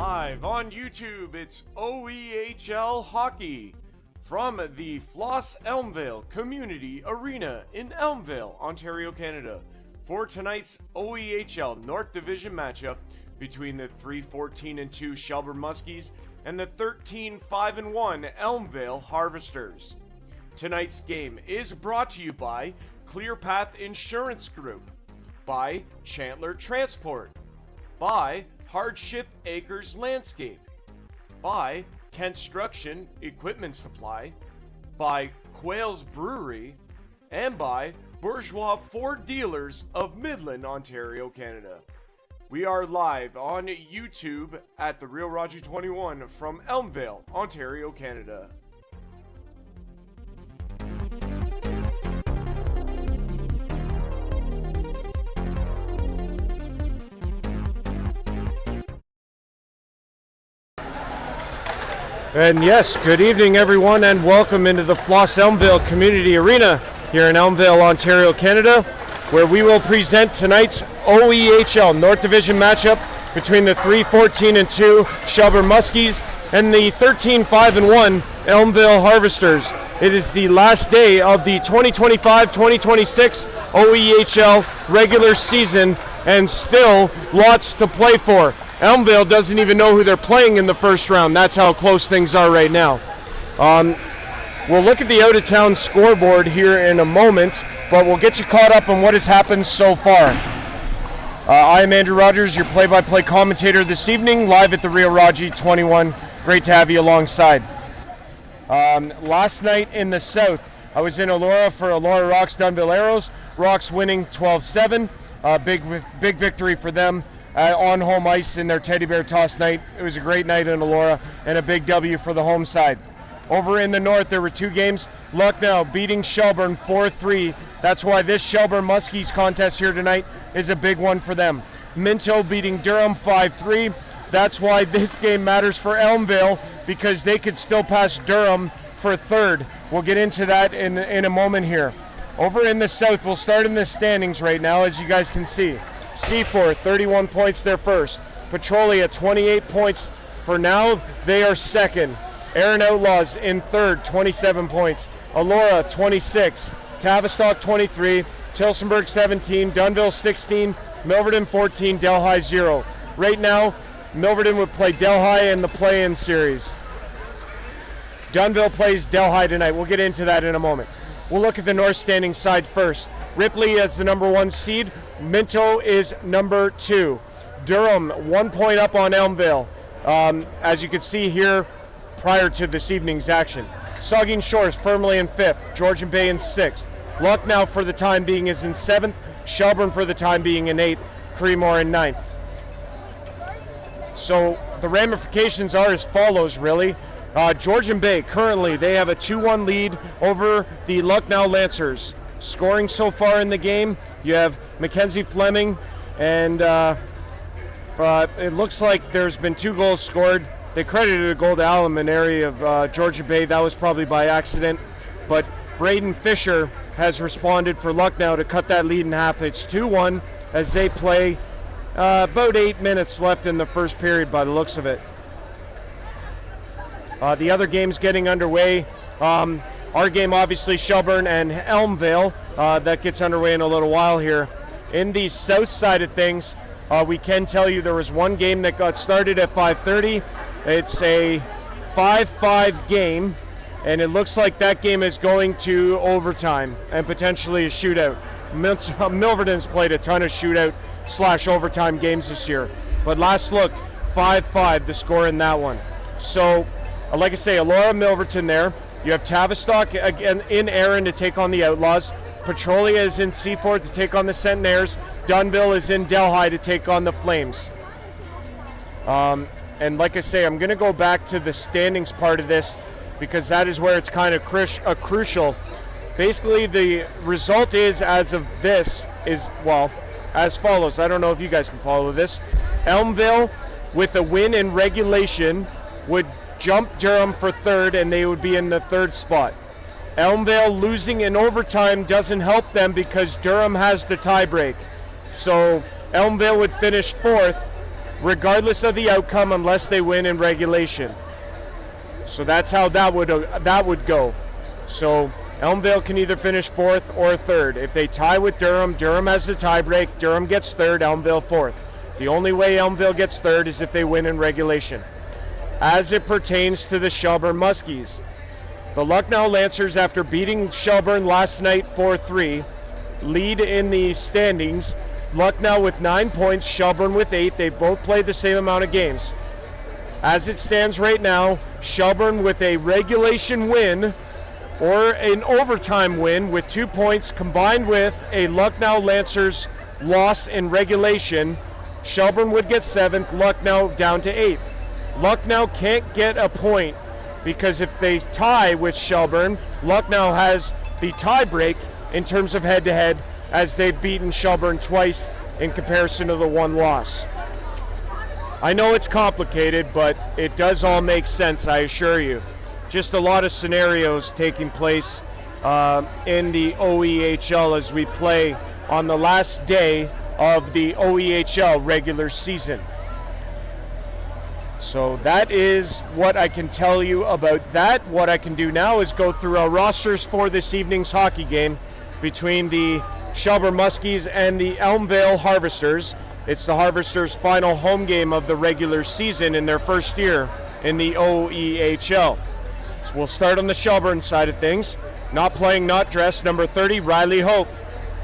Live on YouTube, it's OEHL Hockey from the Flos Elmvale Community Arena in Elmvale, Ontario, Canada, for tonight's OEHL North Division matchup between the 3-14-2 Shelburne Muskies and the 13-5-1 Elmvale Harvesters. Tonight's game is brought to you by ClearPath Insurance Group, by Chandler Transport, by Hardship Acres Landscape, by Construction Equipment Supply, by Quail's Brewery, and by Bourgeois Ford Dealers of Midland, Ontario, Canada. We are live on YouTube at The Real Rodgers 21 from Elmvale, Ontario, Canada. And yes, good evening everyone, and welcome into the Flos Elmvale Community Arena here in Elmvale, Ontario, Canada, where we will present tonight's OEHL North Division matchup between the 3-14-2 Shelburne Muskies and the 13-5-1 Elmvale Harvesters. It is the last day of the 2025-2026 OEHL regular season, and still lots to play for. Elmvale doesn't even know who they're playing in the first round. That's how close things are right now. We'll look at the out-of-town scoreboard here in a moment, but we'll get you caught up on what has happened so far. I'm Andrew Rodgers, your play-by-play commentator this evening, live at the Real Rodgers 21. Great to have you alongside. Last night in the South, I was in Elora for Elora Rocks Dunnville Arrows. Rocks winning 12-7. Big victory for them. On home ice in their teddy bear toss night. It was a great night in Elora and a big W for the home side. Over in the north, there were two games. Lucknow beating Shelburne 4-3. That's why this Shelburne Muskies contest here tonight is a big one for them. Minto beating Durham 5-3. That's why this game matters for Elmvale, because they could still pass Durham for third. We'll get into that in a moment here. Over in the south, we'll start in the standings right now, as you guys can see. Seaford, 31 points, they're first. Petrolia, 28 points. For now, they are second. Erin Outlaws in third, 27 points. Elora, 26. Tavistock, 23. Tillsonburg, 17. Dunnville, 16. Milverton, 14. Delhi, 0. Right now, Milverton would play Delhi in the play-in series. Dunnville plays Delhi tonight. We'll get into that in a moment. We'll look at the north standing side first. Ripley as the number 1 seed. Minto is number 2. Durham 1 point up on Elmvale, as you can see here prior to this evening's action. Saugeen Shores firmly in 5th. Georgian Bay in 6th. Lucknow for the time being is in 7th. Shelburne for the time being in 8th. Creemore in 9th. So the ramifications are as follows, really. Georgian Bay, currently, they have a 2-1 lead over the Lucknow Lancers. Scoring so far in the game, you have Mackenzie Fleming, and it looks like there's been 2 goals scored. They credited a goal to Alan Maneri of Georgian Bay. That was probably by accident. But Braden Fisher has responded for Lucknow to cut that lead in half. It's 2-1 as they play about 8 minutes left in the first period by the looks of it. The other games getting underway. Our game, obviously, Shelburne and Elmvale. That gets underway in a little while here. In the south side of things, we can tell you there was one game that got started at 5:30. It's a 5-5 game, and it looks like that game is going to overtime and potentially a shootout. Milverton's played a ton of shootout/overtime games this year. But last look, 5-5, the score in that one. So, like I say, Elora Milverton there. You have Tavistock again in Erin to take on the Outlaws. Petrolia is in Seaford to take on the Centenaires. Dunnville is in Delhi to take on the Flames. And like I say, I'm going to go back to the standings part of this, because that is where it's kind of crucial. Basically, the result is, as of this, is, well, as follows. I don't know if you guys can follow this. Elmvale, with a win in regulation, would jump Durham for third, and they would be in the third spot. Elmvale losing in overtime doesn't help them because Durham has the tiebreak. So Elmvale would finish fourth, regardless of the outcome, unless they win in regulation. So that's how that would go. So Elmvale can either finish 4th or 3rd. If they tie with Durham, Durham has the tiebreak. Durham gets 3rd, Elmvale 4th. The only way Elmvale gets 3rd is if they win in regulation. As it pertains to the Shelburne Muskies, the Lucknow Lancers, after beating Shelburne last night 4-3, lead in the standings. Lucknow with 9 points, Shelburne with 8. They both played the same amount of games. As it stands right now, Shelburne with a regulation win or an overtime win with 2 points combined with a Lucknow Lancers loss in regulation, Shelburne would get 7th, Lucknow down to 8th. Lucknow can't get a point because if they tie with Shelburne, Lucknow has the tie break in terms of head-to-head, as they've beaten Shelburne twice in comparison to the one loss. I know it's complicated, but it does all make sense, I assure you. Just a lot of scenarios taking place in the OEHL as we play on the last day of the OEHL regular season. So that is what I can tell you about that. What I can do now is go through our rosters for this evening's hockey game between the Shelburne Muskies and the Elmvale Harvesters. It's the Harvesters' final home game of the regular season in their first year in the OEHL. So we'll start on the Shelburne side of things. Not playing, not dressed, number 30, Riley Hope.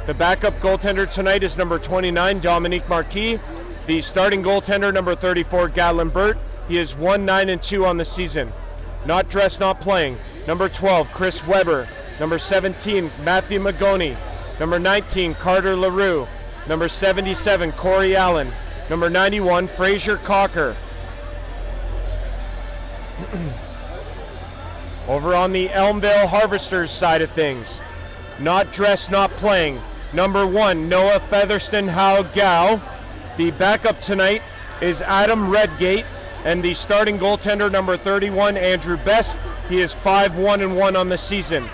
The backup goaltender tonight is number 29, Dominique Marquis. The starting goaltender, number 34, Gatlin Burt. He is 1-9-2 on the season. Not dressed, not playing, number 12, Chris Weber. Number 17, Matthew Magoni. Number 19, Carter LaRue. Number 77, Corey Allen. Number 91, Fraser Cocker. Over on the Elmvale Harvesters side of things, not dressed, not playing, number 1, Noah Featherston Howe Gow. The backup tonight is Adam Redgate, and the starting goaltender, number 31, Andrew Best. He is 5-1-1 on the season.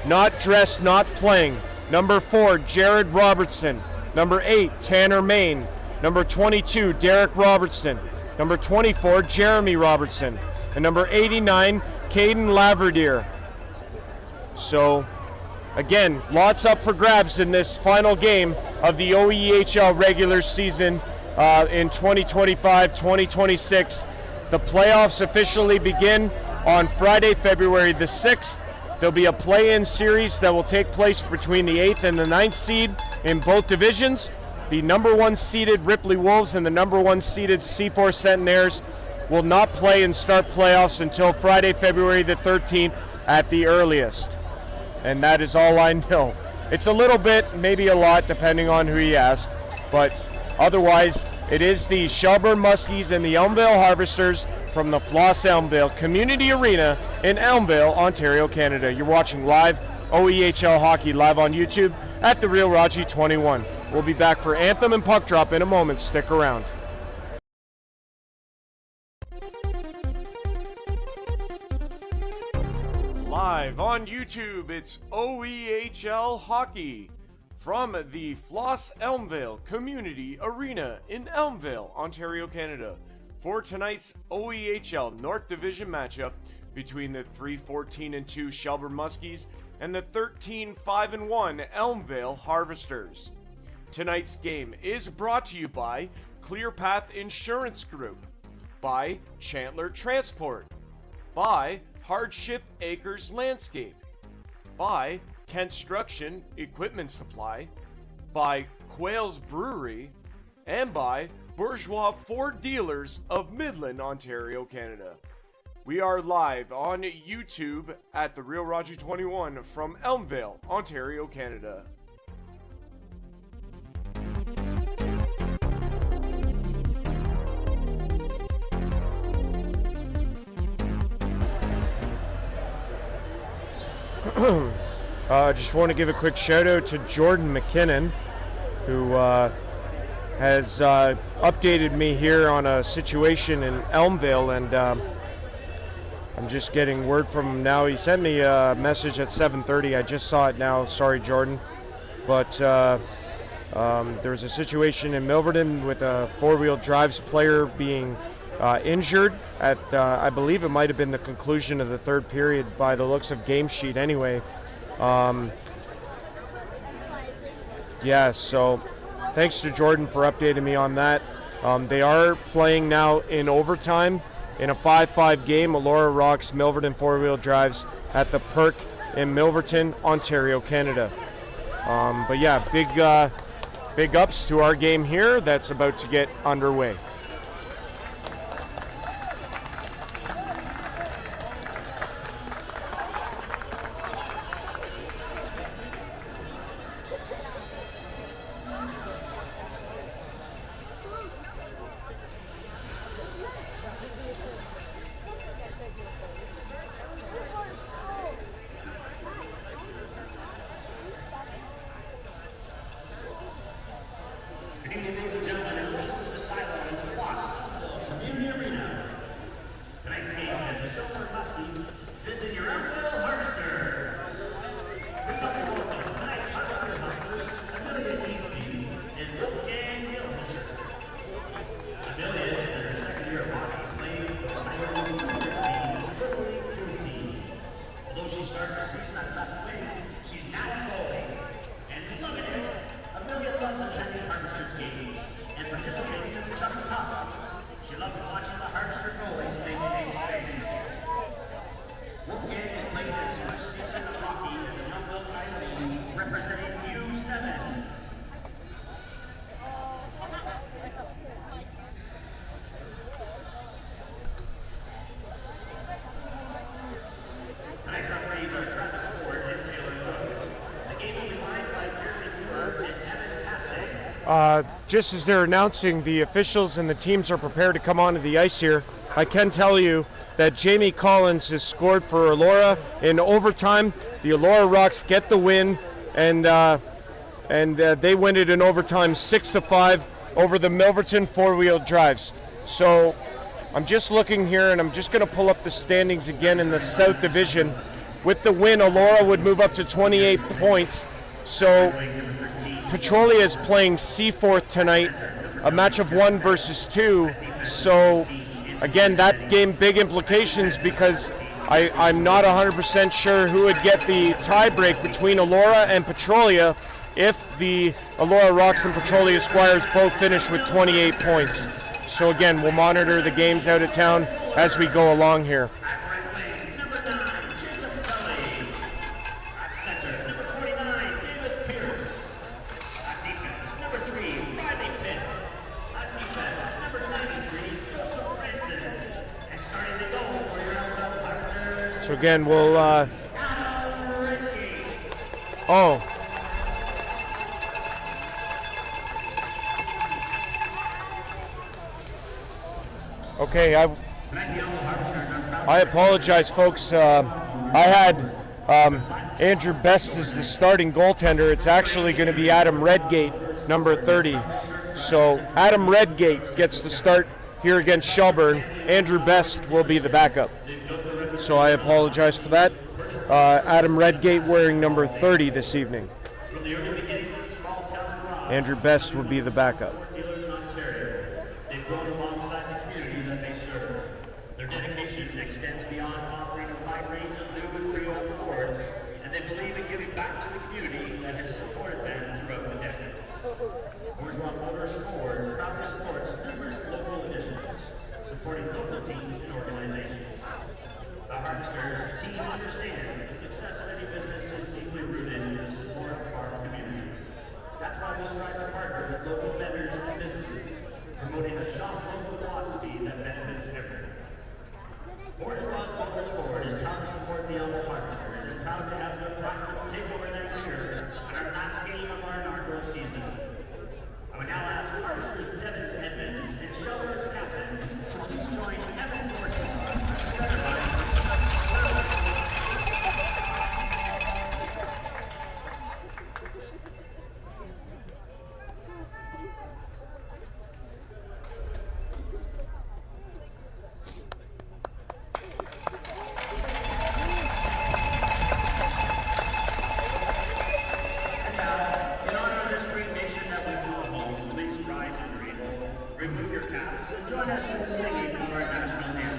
Not dressed, not playing, number 4, Jared Robertson. Number 8, Tanner Main. Number 22, Derek Robertson. Number 24, Jeremy Robertson. And number 89, Caden Laverdier. So, again, lots up for grabs in this final game of the OEHL regular season in 2025-2026. The playoffs officially begin on Friday, February the 6th. There'll be a play-in series that will take place between the 8th and the 9th seed in both divisions. The number 1 seeded Ripley Wolves and the number 1 seeded C4 Centenaires will not play and start playoffs until Friday, February the 13th at the earliest. And that is all I know. It's a little bit, maybe a lot, depending on who you ask. But otherwise, it is the Shelburne Muskies and the Elmvale Harvesters from the Flos Elmvale Community Arena in Elmvale, Ontario, Canada. You're watching live OEHL hockey live on YouTube at The Real Rodgy 21. We'll be back for Anthem and Puck Drop in a moment. Stick around. Live on YouTube, it's OEHL hockey from the Flos Elmvale Community Arena in Elmvale, Ontario, Canada, for tonight's OEHL North Division matchup between the 3-14-2 Shelburne Muskies and the 13-5-1 Elmvale Harvesters. Tonight's game is brought to you by ClearPath Insurance Group, by Chandler Transport, by Hardship Acres Landscape, by Construction Equipment Supply, by Quails Brewery, and by Bourgeois Ford Dealers of Midland, Ontario, Canada. We are live on YouTube at The Real Rodgy 21 from Elmvale, Ontario, Canada. Just want to give a quick shout out to Jordan McKinnon, who has updated me here on a situation in Elmvale, and I'm just getting word from him now. He sent me a message at 7:30. I just saw it now. Sorry, Jordan. But There was a situation in Milverton with a four-wheel drives player being injured at, I believe it might have been the conclusion of the third period by the looks of game sheet anyway. Yeah, so thanks to Jordan for updating me on that. They are playing now in overtime in a 5-5 game. Elora rocks Milverton four-wheel drives at the Perk in Milverton, Ontario, Canada. But yeah, big ups to our game here that's about to get underway. Good evening, ladies and gentlemen, and welcome to the sideline of the Flos Community Arena. Tonight's game is the Shelburne Muskies visit your Elmvale Harvesters. Please help me welcome tonight's Harvester Hustlers, Amelia Easby and Wolfgang Gilhusser. Amelia is in her second year of hockey, playing for the higher team, team. Although she started the season at left wing, she's now in goalie. And loving it, Amelia loves attending Harvesters games and participating in the Chuck Cup. She loves watching the Harvester goalies make a save. Wolfgang has played his first season of hockey in the Elmvale Harvesters, representing U7. Tonight's referees are Travis Ford and Taylor Cook. The game will be lined by Jeremy Moore and Evan Casse. Just as they're announcing the officials and the teams are prepared to come onto the ice here, I can tell you that Jamie Collins has scored for Elora in overtime. The Elora Rocks get the win, and they win it in overtime 6-5 over the Milverton four-wheel drives. So I'm just looking here, and I'm just going to pull up the standings again in the South Division. With the win, Elora would move up to 28 points. So Petrolia is playing Seaforth tonight, a match of 1 versus 2. So again, that game, big implications because I'm not 100% sure who would get the tiebreak between Elora and Petrolia if the Elora Rocks and Petrolia Squires both finish with 28 points. So again, we'll monitor the games out of town as we go along here. So again, we'll, okay, I apologize, folks. I had Andrew Best as the starting goaltender. It's actually going to be Adam Redgate, number 30. So Adam Redgate gets the start here against Shelburne. Andrew Best will be the backup. So I apologize for that. Adam Redgate wearing number 30 this evening. Andrew Best will be the backup. They've grown alongside the community that they serve. Their dedication extends beyond offering a wide range of new and pre-owned Fords, and they believe in giving back to the community that has supported them throughout the decades. Bourgeois Motors Ford proudly supports numerous local initiatives, supporting local teams and organizations. The Harvesters team understands that the success of any business is deeply rooted in the support of our community. That's why we strive to partner with local vendors and businesses, promoting a shop local philosophy that benefits everyone. Bourgeois Motors Ford is proud to support the Elmvale Harvesters and proud to have their platinum takeover that year on our last game of our inaugural season. I would now ask Harvesters Devin Edmonds and Shelburne's captain to please join Evan Bourgeois. join us in the singing of our national anthem.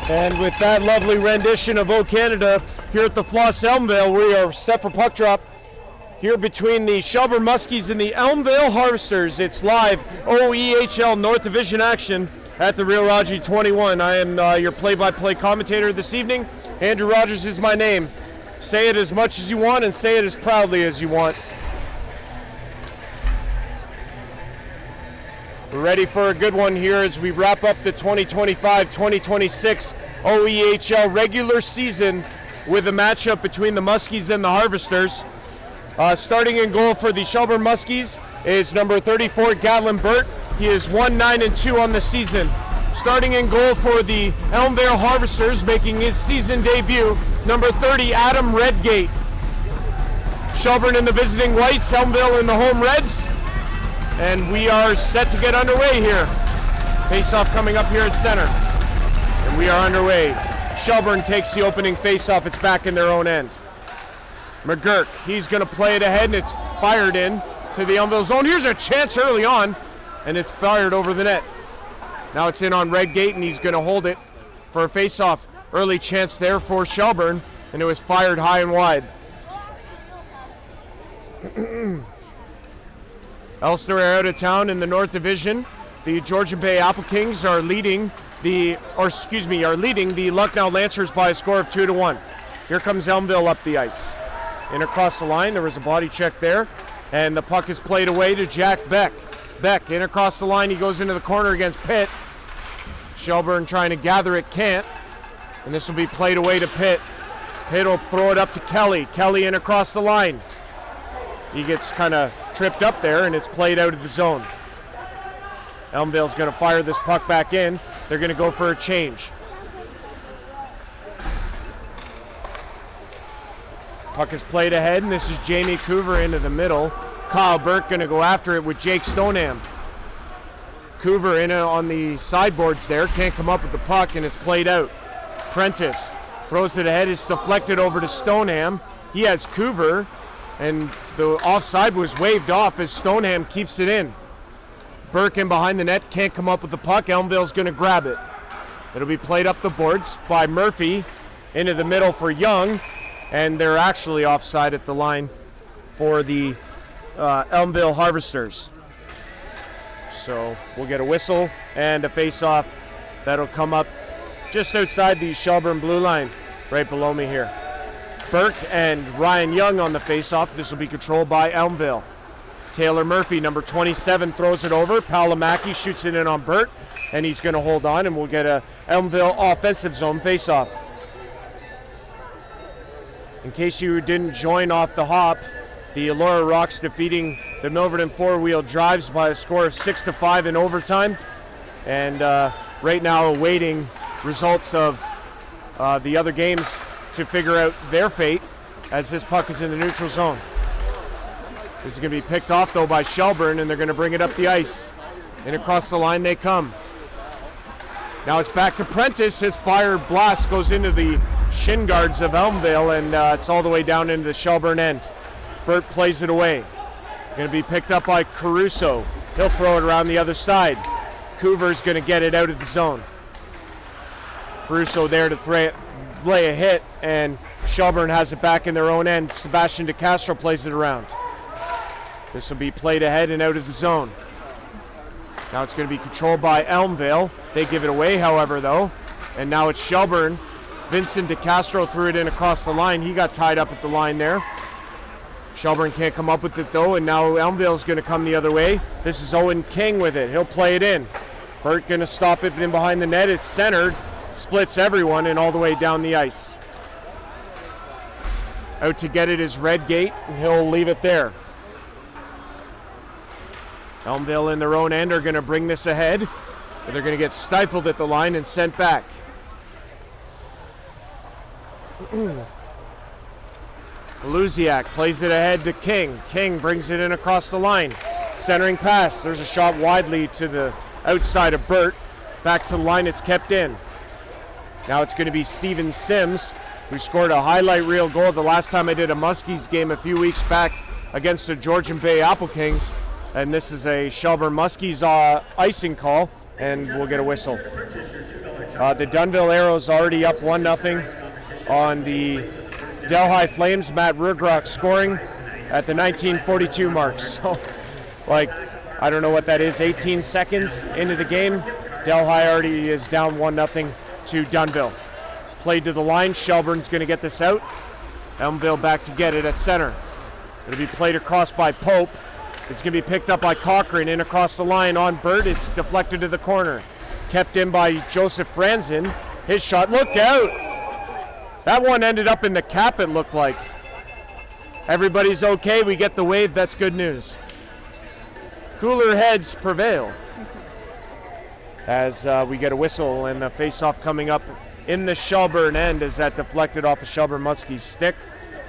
And with that lovely rendition of O Canada here at the Flos Elmvale, we are set for puck drop here between the Shelburne Muskies and the Elmvale Harvesters. It's live OEHL North Division action at the Real Raji 21. I am your play-by-play commentator this evening. Andrew Rodgers is my name. Say it as much as you want and say it as proudly as you want. We're ready for a good one here as we wrap up the 2025-2026 OEHL regular season with a matchup between the Muskies and the Harvesters. Starting in goal for the Shelburne Muskies is number 34, Gatlin Burt. He is 1-9-2 on the season. Starting in goal for the Elmvale Harvesters, making his season debut, number 30, Adam Redgate. Shelburne in the visiting whites, Elmvale in the home reds. And we are set to get underway here. Face-off coming up here at center. And we are underway. Shelburne takes the opening face-off. It's back in their own end. McGurk, he's going to play it ahead, and it's fired in to the Elmvale zone. Here's a chance early on, and it's fired over the net. Now it's in on Redgate, and he's going to hold it for a face-off. Early chance there for Shelburne, and it was fired high and wide. Elsewhere out of town in the North Division, the Georgian Bay Apple Kings are leading the Lucknow Lancers by a score of 2-1. Here comes Elmvale up the ice. In across the line, there was a body check there, and the puck is played away to Jack Beck. Beck in across the line, he goes into the corner against Pitt. Shelburne trying to gather it, can't, and this will be played away to Pitt. Pitt will throw it up to Kelly. Kelly in across the line. He gets kind of tripped up there, and it's played out of the zone. Elmvale's going to fire this puck back in. They're going to go for a change. Puck is played ahead, and this is Jamie Coover into the middle. Kyle Burke going to go after it with Jake Stoneham. Coover in on the sideboards there, can't come up with the puck, and it's played out. Prentice throws it ahead, it's deflected over to Stoneham. He has Coover, and the offside was waved off as Stoneham keeps it in. Burke in behind the net, can't come up with the puck. Elmvale's going to grab it. It'll be played up the boards by Murphy into the middle for Young, and they're actually offside at the line for the Elmvale Harvesters. So we'll get a whistle and a face-off that'll come up just outside the Shelburne blue line, right below me here. Burke and Ryan Young on the face-off. This will be controlled by Elmvale. Taylor Murphy, number 27, throws it over. Palamaki shoots it in on Burt, and he's going to hold on, and we'll get a Elmvale offensive zone face-off. In case you didn't join off the hop, the Elora Rocks defeating the Milverton four-wheel drives by a score of 6-5 in overtime, and right now awaiting results of the other games to figure out their fate as this puck is in the neutral zone. This is going to be picked off, though, by Shelburne, and they're going to bring it up the ice. And across the line they come. Now it's back to Prentice. His fired blast goes into the shin guards of Elmvale, and it's all the way down into the Shelburne end. Burt plays it away. Going to be picked up by Caruso. He'll throw it around the other side. Coover's going to get it out of the zone. Caruso there to lay a hit, and Shelburne has it back in their own end. Sebastian DeCastro plays it around. This will be played ahead and out of the zone. Now it's going to be controlled by Elmvale. They give it away, however, though. And now it's Shelburne. Vincent DeCastro threw it in across the line. He got tied up at the line there. Shelburne can't come up with it, though, and now Elmvale's going to come the other way. This is Owen King with it. He'll play it in. Burt going to stop it in behind the net. It's centered, splits everyone, and all the way down the ice. Out to get it is Redgate, and he'll leave it there. Elmvale in their own end are going to bring this ahead, but they're going to get stifled at the line and sent back. Luziak plays it ahead to King. King brings it in across the line. Centering pass. There's a shot widely to the outside of Burt. Back to the line, it's kept in. Now it's going to be Steven Sims, who scored a highlight reel goal the last time I did a Muskies game a few weeks back against the Georgian Bay Apple Kings. And this is a Shelburne Muskies icing call, and we'll get a whistle. The Dunnville Arrows already up 1-0 on the Delhi Flames. Matt Rugrock scoring at the 1942 mark. So, I don't know what that is, 18 seconds into the game. Delhi already is down 1-0 to Dunnville. Played to the line. Shelburne's going to get this out. Elmvale back to get it at center. It'll be played across by Pope. It's going to be picked up by Cochran in across the line on Burt. It's deflected to the corner. Kept in by Joseph Franzen. His shot, look out! That one ended up in the cap, it looked like. Everybody's okay, we get the wave, that's good news. Cooler heads prevail as we get a whistle, and the face-off coming up in the Shelburne end as that deflected off the Shelburne Muskies stick.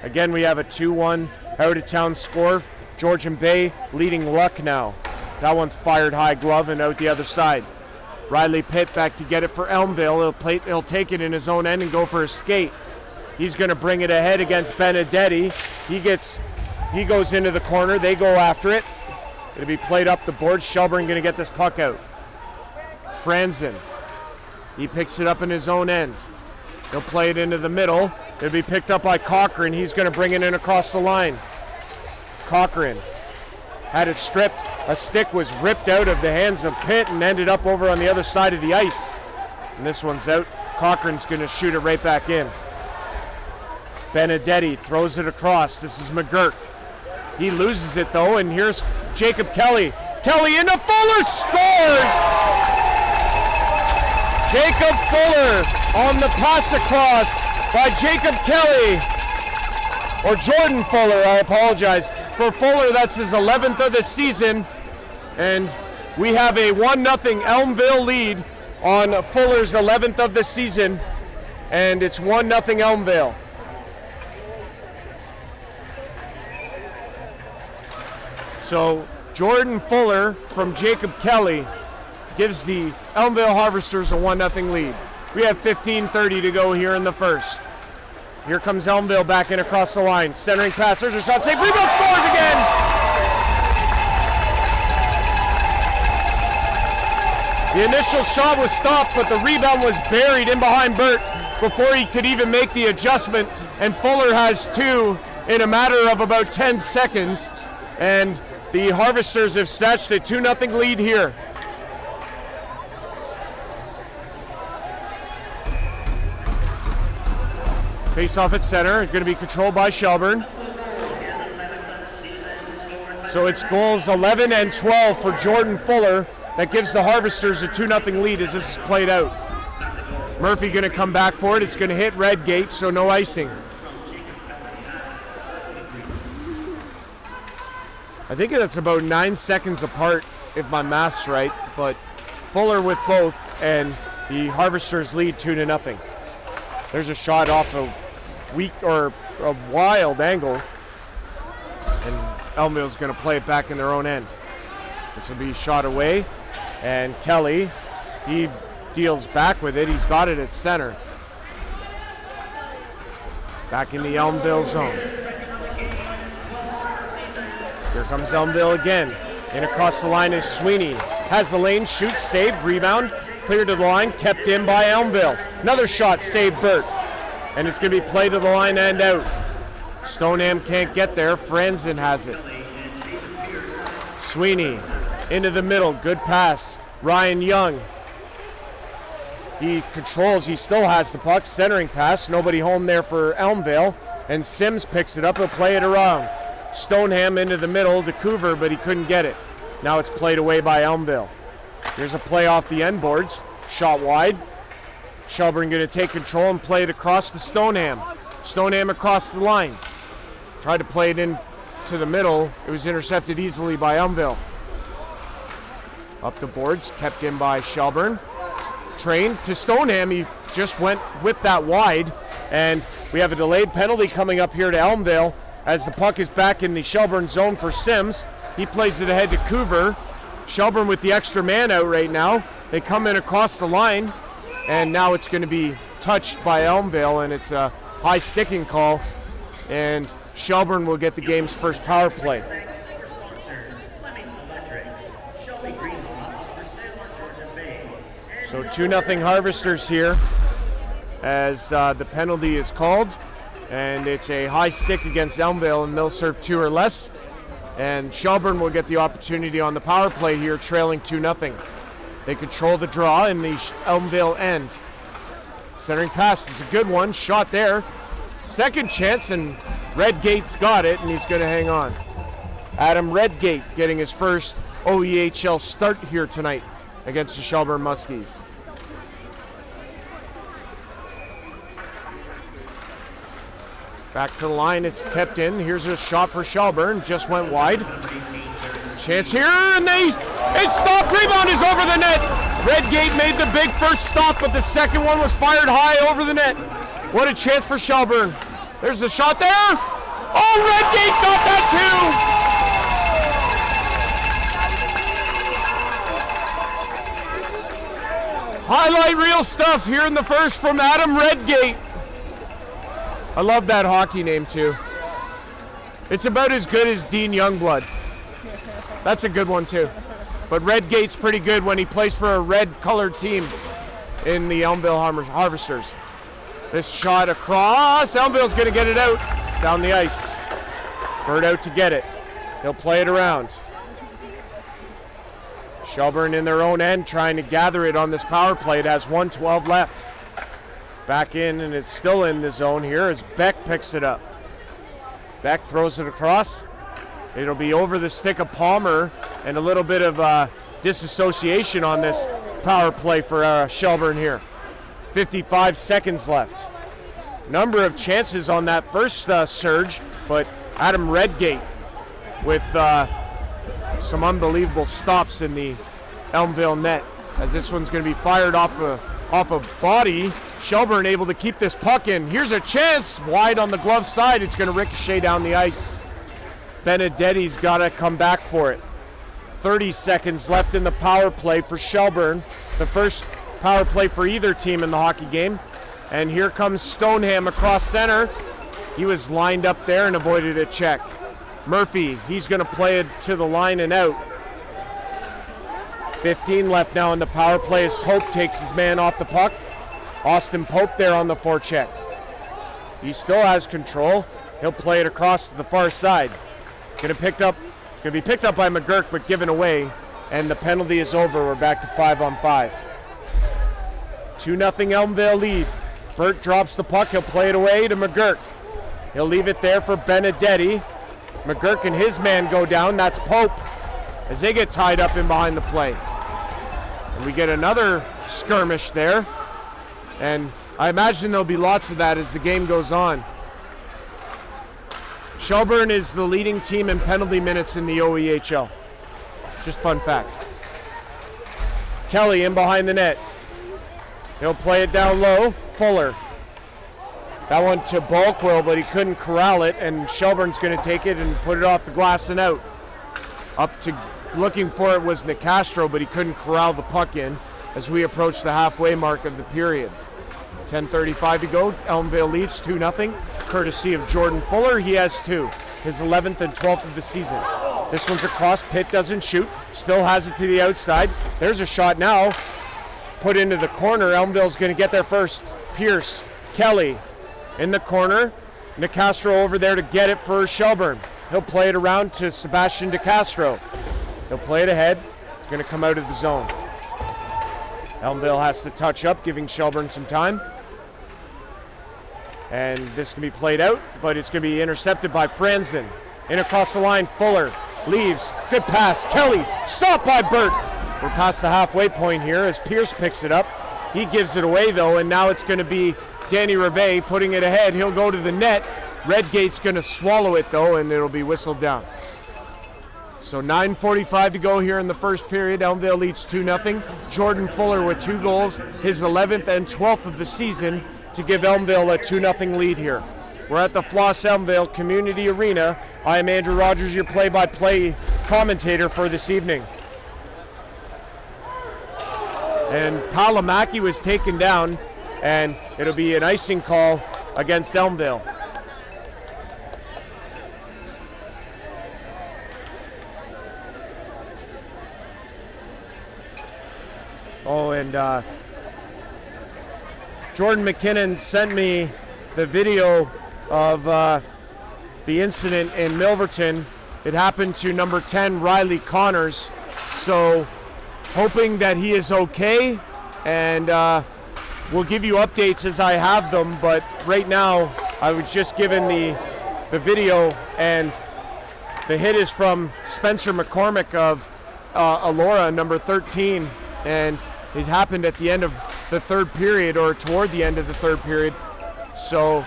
Again, we have a 2-1 out-of-town score. Georgian Bay leading Luck now. That one's fired high glove and out the other side. Riley Pitt back to get it for Elmvale. He'll take it in his own end and go for a skate. He's going to bring it ahead against Benedetti. He goes into the corner. They go after it. It'll be played up the board. Shelburne going to get this puck out. Franzen. He picks it up in his own end. He'll play it into the middle. It'll be picked up by Cochran. He's going to bring it in across the line. Cochran had it stripped. A stick was ripped out of the hands of Pitt and ended up over on the other side of the ice. And this one's out. Cochran's going to shoot it right back in. Benedetti throws it across. This is McGurk. He loses it though, and here's Jacob Kelly. Kelly into Fuller, scores! Jacob Fuller on the pass across by Jacob Kelly. Or Jordan Fuller, I apologize. For Fuller, that's his 11th of the season. And we have a 1-0 Elmvale lead on Fuller's 11th of the season. And it's 1-0 Elmvale. So Jordan Fuller from Jacob Kelly gives the Elmvale Harvesters a 1-0 lead. We have 15:30 to go here in the first. Here comes Elmvale back in across the line. Centering pass, there's a shot, save, rebound, scores again! The initial shot was stopped, but the rebound was buried in behind Burt before he could even make the adjustment, and Fuller has two in a matter of about 10 seconds, and the Harvesters have snatched a 2-0 lead here. Face off at center, going to be controlled by Shelburne. So it's goals 11 and 12 for Jordan Fuller. That gives the Harvesters a 2-0 lead as this is played out. Murphy going to come back for it. It's going to hit Redgate, so no icing. I think that's about 9 seconds apart, if my math's right, but Fuller with both, and the Harvesters lead 2-0. There's a shot off a wild angle, and Elmvale's going to play it back in their own end. This will be shot away, and Kelly, he deals back with it. He's got it at center. Back in the Elmvale zone. Here comes Elmvale again. In across the line is Sweeney. Has the lane, shoots, saved, rebound. Cleared to the line, kept in by Elmvale. Another shot, saved Burt. And it's going to be played to the line and out. Stoneham can't get there. Franzen has it. Sweeney into the middle. Good pass. Ryan Young. He controls. He still has the puck. Centering pass. Nobody home there for Elmvale. And Sims picks it up. He'll play it around. Stoneham into the middle to Coover, but he couldn't get it. Now it's played away by Elmvale. Here's a play off the end boards. Shot wide. Shelburne going to take control and play it across to Stoneham. Stoneham across the line. Tried to play it in to the middle. It was intercepted easily by Elmvale. Up the boards, kept in by Shelburne. Train to Stoneham. He just whipped that wide. And we have a delayed penalty coming up here to Elmvale as the puck is back in the Shelburne zone for Sims. He plays it ahead to Coover. Shelburne with the extra man out right now. They come in across the line. And now it's going to be touched by Elmvale, and it's a high sticking call. And Shelburne will get the game's first power play. So 2-0 Harvesters here as the penalty is called. And it's a high stick against Elmvale, and they'll serve 2 or less. And Shelburne will get the opportunity on the power play here, trailing 2-0. They control the draw in the Elmvale end. Centering pass is a good one. Shot there. Second chance, and Redgate's got it, and he's going to hang on. Adam Redgate getting his first OEHL start here tonight against the Shelburne Muskies. Back to the line. It's kept in. Here's a shot for Shelburne. Just went wide. Chance here, and it's stopped. Rebound is over the net. Redgate made the big first stop, but the second one was fired high over the net. What a chance for Shelburne. There's the shot there. Oh, Redgate got that too. Highlight reel stuff here in the first from Adam Redgate. I love that hockey name too. It's about as good as Dean Youngblood. That's a good one too. But Redgate's pretty good when he plays for a red-colored team in the Elmvale Harvesters. This shot across. Elmvale's going to get it out down the ice. Bird out to get it. He'll play it around. Shelburne in their own end trying to gather it on this power play. It has 1:12 left. Back in, and it's still in the zone here as Beck picks it up. Beck throws it across. It'll be over the stick of Palmer, and a little bit of disassociation on this power play for Shelburne here. 55 seconds left. Number of chances on that first surge, but Adam Redgate with some unbelievable stops in the Elmvale net, as this one's going to be fired off a body. Shelburne able to keep this puck in. Here's a chance, wide on the glove side. It's going to ricochet down the ice. Benedetti's got to come back for it. 30 seconds left in the power play for Shelburne. The first power play for either team in the hockey game. And here comes Stoneham across center. He was lined up there and avoided a check. Murphy, he's going to play it to the line and out. 15 left now in the power play as Pope takes his man off the puck. Austin Pope there on the forecheck. He still has control. He'll play it across to the far side. Going to be picked up by McGurk, but given away, and the penalty is over. We're back to 5-on-5. 2-0 Elmvale lead. Burt drops the puck. He'll play it away to McGurk. He'll leave it there for Benedetti. McGurk and his man go down. That's Pope as they get tied up in behind the play. And we get another skirmish there. And I imagine there'll be lots of that as the game goes on. Shelburne is the leading team in penalty minutes in the OEHL. Just fun fact. Kelly in behind the net. He'll play it down low. Fuller. That one to Bulkwell, but he couldn't corral it, and Shelburne's going to take it and put it off the glass and out. Up to looking for it was Nicastro, but he couldn't corral the puck in as we approach the halfway mark of the period. 10:35 to go. Elmvale leads 2-0. courtesy of Jordan Fuller. He has 2, his 11th and 12th of the season. This one's across. Pitt doesn't shoot. Still has it to the outside. There's a shot now. Put into the corner. Elmvale's going to get there first. Pierce, Kelly in the corner. Nicastro over there to get it for Shelburne. He'll play it around to Sebastian DeCastro. He'll play it ahead. It's going to come out of the zone. Elmvale has to touch up, giving Shelburne some time. And this can be played out, but it's going to be intercepted by Fransden. In across the line, Fuller leaves. Good pass. Kelly, stopped by Burt. We're past the halfway point here as Pierce picks it up. He gives it away, though, and now it's going to be Danny Rivet putting it ahead. He'll go to the net. Redgate's going to swallow it, though, and it'll be whistled down. So 9:45 to go here in the first period. Elmvale leads 2-0. Jordan Fuller with 2 goals, his 11th and 12th of the season, to give Elmvale a 2-0 lead here. We're at the Flos Elmvale Community Arena. I am Andrew Rodgers, your play-by-play commentator for this evening. And Palamaki was taken down, and it'll be an icing call against Elmvale. Oh, and Jordan McKinnon sent me the video of the incident in Milverton. It happened to number 10, Riley Connors. So hoping that he is okay, and we'll give you updates as I have them, but right now I was just given the video, and the hit is from Spencer McCormick of Elora, number 13, and it happened at the end of the third period, or toward the end of the third period. So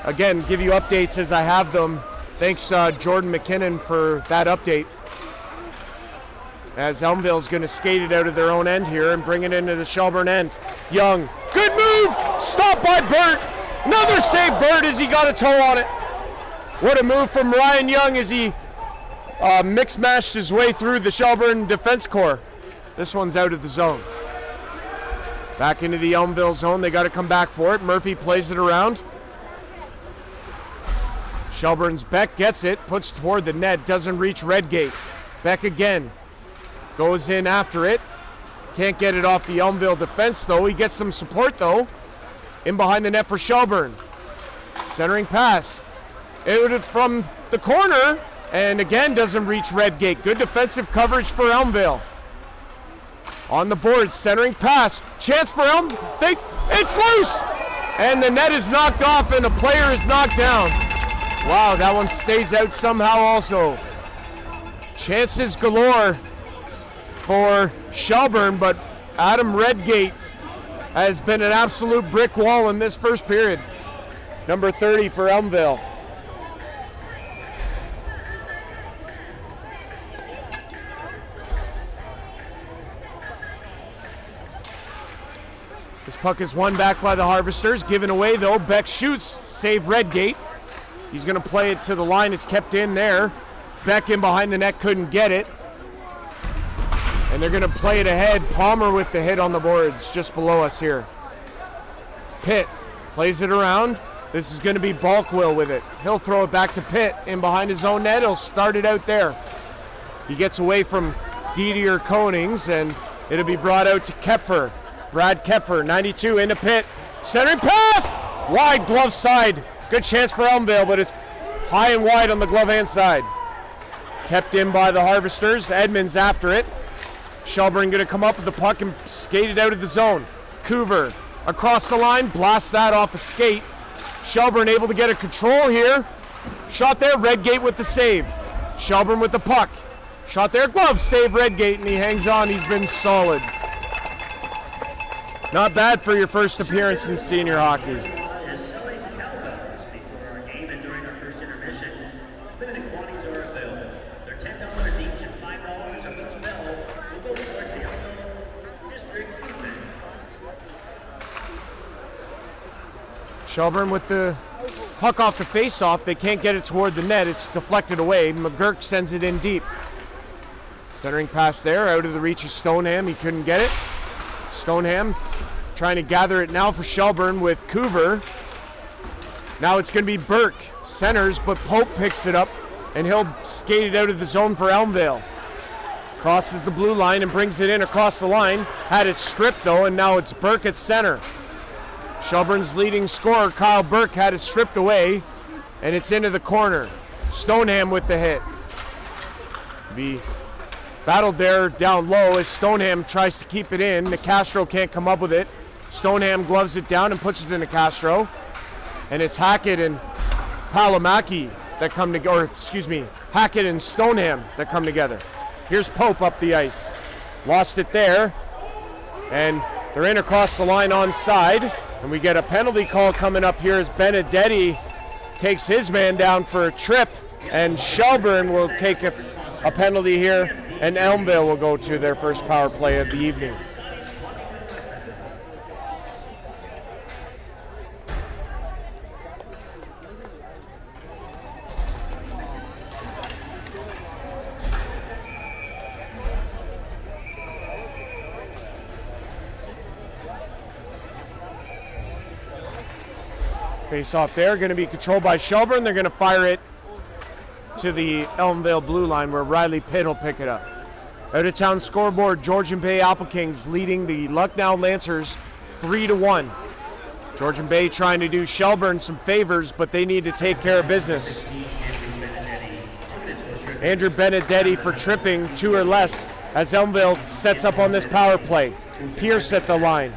again, give you updates as I have them. Thanks Jordan McKinnon for that update. As Elmvale's going to skate it out of their own end here and bring it into the Shelburne end. Young, good move, stopped by Burt. Another save, Burt, as he got a toe on it. What a move from Ryan Young as he mix-mashed his way through the Shelburne defense corps. This one's out of the zone. Back into the Elmvale zone. They got to come back for it. Murphy plays it around. Shelburne's Beck gets it, puts toward the net, doesn't reach Redgate. Beck again. Goes in after it. Can't get it off the Elmvale defense, though. He gets some support, though. In behind the net for Shelburne. Centering pass. It from the corner, and again doesn't reach Redgate. Good defensive coverage for Elmvale. On the board, centering pass. Chance for Elmvale. It's loose! And the net is knocked off, and a player is knocked down. Wow, that one stays out somehow also. Chances galore for Shelburne, but Adam Redgate has been an absolute brick wall in this first period. Number 30 for Elmvale. This puck is won back by the Harvesters. Given away, though. Beck shoots. Save Redgate. He's going to play it to the line. It's kept in there. Beck in behind the net couldn't get it. And they're going to play it ahead. Palmer with the hit on the boards just below us here. Pitt plays it around. This is going to be Balkwill with it. He'll throw it back to Pitt in behind his own net. He'll start it out there. He gets away from Didier Konings, and it'll be brought out to Kepfer. Brad Kepfer, 92, into Pitt. Centering pass! Wide glove side. Good chance for Elmvale, but it's high and wide on the glove hand side. Kept in by the Harvesters. Edmonds after it. Shelburne going to come up with the puck and skate it out of the zone. Coover across the line. Blast that off a skate. Shelburne able to get a control here. Shot there. Redgate with the save. Shelburne with the puck. Shot there. Glove save Redgate, and he hangs on. He's been solid. Not bad for your first appearance in senior hockey. Shelburne with the puck off the face-off. They can't get it toward the net. It's deflected away. McGurk sends it in deep. Centering pass there, out of the reach of Stoneham. He couldn't get it. Stoneham trying to gather it now for Shelburne with Coover. Now it's going to be Burke, centers, but Pope picks it up, and he'll skate it out of the zone for Elmvale. Crosses the blue line and brings it in across the line. Had it stripped though, and now it's Burke at center. Shelburne's leading scorer, Kyle Burke, had it stripped away, and it's into the corner. Stoneham with the hit. The battle there down low as Stoneham tries to keep it in. Nicastro can't come up with it. Stoneham gloves it down and puts it into Castro. And it's Hackett and Palomaki that come together, or excuse me, Hackett and Stoneham that come together. Here's Pope up the ice. Lost it there. And they're in across the line onside. And we get a penalty call coming up here as Benedetti takes his man down for a trip. And Shelburne will take a penalty here. And Elmvale will go to their first power play of the evening. Face off there, going to be controlled by Shelburne. They're going to fire it to the Elmvale blue line where Riley Pitt will pick it up. Out of town scoreboard, Georgian Bay Apple Kings leading the Lucknow Lancers 3-1. Georgian Bay trying to do Shelburne some favors, but they need to take care of business. Andrew Benedetti for tripping 2 or less as Elmvale sets up on this power play. Pierce at the line.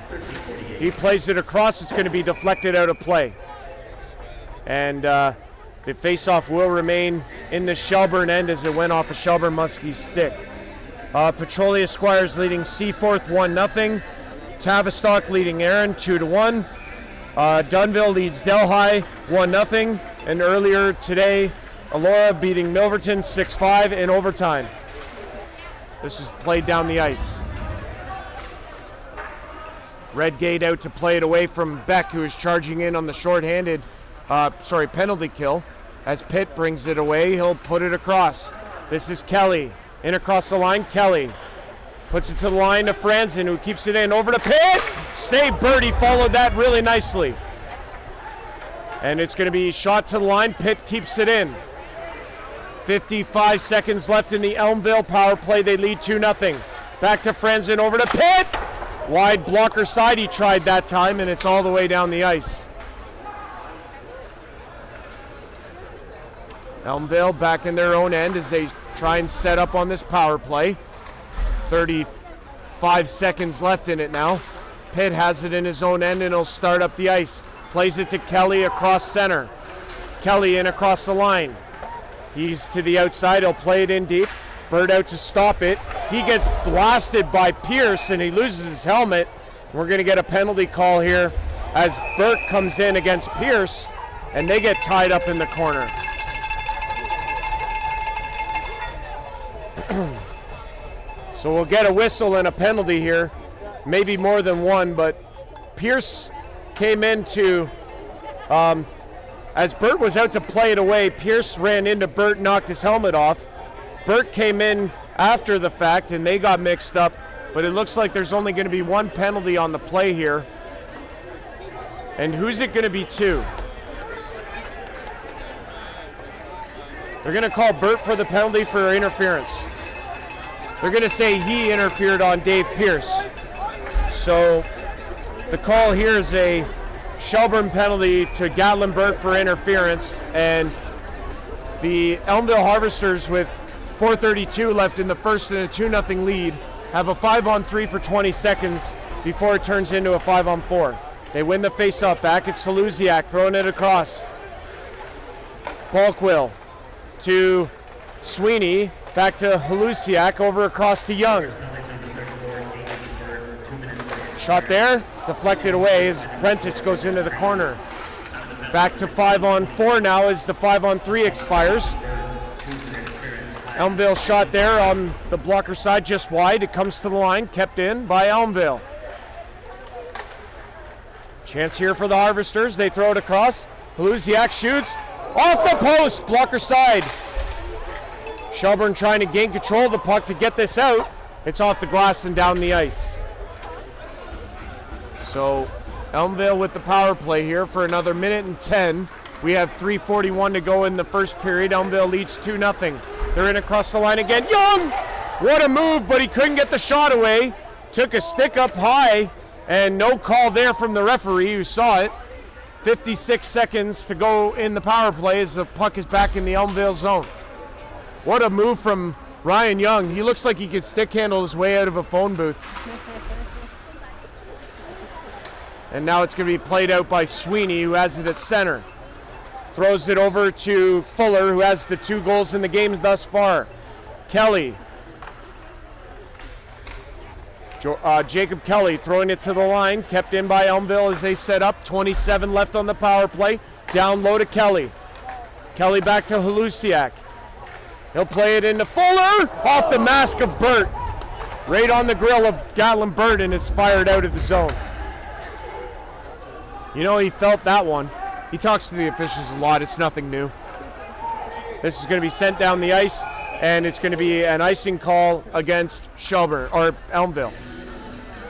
He plays it across. It's going to be deflected out of play. And the face-off will remain in the Shelburne end as it went off a Shelburne Muskies stick. Petrolia Squires leading Seaforth 1-0. Tavistock leading Aaron 2-1. Dunville leads Delhi 1-0. And earlier today, Elora beating Milverton 6-5 in overtime. This is played down the ice. Redgate out to play it away from Beck, who is charging in on the short-handed, penalty kill. As Pitt brings it away, he'll put it across. This is Kelly. In across the line, Kelly. Puts it to the line to Franzen, who keeps it in. Over to Pitt! Save Birdie, followed that really nicely. And it's going to be shot to the line. Pitt keeps it in. 55 seconds left in the Elmvale power play. They lead 2-0. Back to Franzen, over to Pitt! Wide blocker side, he tried that time, and it's all the way down the ice. Elmvale back in their own end as they try and set up on this power play. 35 seconds left in it now. Pitt has it in his own end, and he'll start up the ice. Plays it to Kelly across center. Kelly in across the line. He's to the outside, he'll play it in deep. Bird out to stop it. He gets blasted by Pierce and he loses his helmet. We're going to get a penalty call here as Burke comes in against Pierce and they get tied up in the corner. So we'll get a whistle and a penalty here. Maybe more than one, but Pierce came into, as Burt was out to play it away, Pierce ran into Burt, knocked his helmet off. Burt came in after the fact and they got mixed up, but it looks like there's only going to be one penalty on the play here. And who's it going to be to? They're going to call Burt for the penalty for interference. They're going to say he interfered on Dave Pierce. So the call here is a Shelburne penalty to Gatlin Burt for interference, and the Elmvale Harvesters with 4:32 left in the first and a 2-0 lead have a 5-on-3 for 20 seconds before it turns into a 5-on-4. They win the face-off back. It's Salusiak throwing it across. Balkwill to Sweeney, back to Halusiak, over across to Young. Shot there, deflected away as Prentice goes into the corner. Back to 5-on-4 now as the 5-on-3 expires. Elmvale shot there on the blocker side just wide. It comes to the line, kept in by Elmvale. Chance here for the Harvesters. They throw it across. Halusiak shoots. Off the post, blocker side. Shelburne trying to gain control of the puck to get this out. It's off the glass and down the ice. So Elmvale with the power play here for another minute and 10. We have 3:41 to go in the first period. Elmvale leads 2-0. They're in across the line again. Young! What a move, but he couldn't get the shot away. Took a stick up high, and no call there from the referee who saw it. 56 seconds to go in the power play as the puck is back in the Elmvale zone. What a move from Ryan Young. He looks like he could stick handle his way out of a phone booth. And now it's going to be played out by Sweeney, who has it at center. Throws it over to Fuller, who has the 2 goals in the game thus far. Kelly. Jacob Kelly throwing it to the line. Kept in by Elmvale as they set up. 27 left on the power play. Down low to Kelly. Kelly back to Halusiak. He'll play it into Fuller. Off the mask of Burt. Right on the grill of Gatlin Burt, and it's fired out of the zone. You know, he felt that one. He talks to the officials a lot. It's nothing new. This is going to be sent down the ice, and it's going to be an icing call against Shelburne, or Elmvale.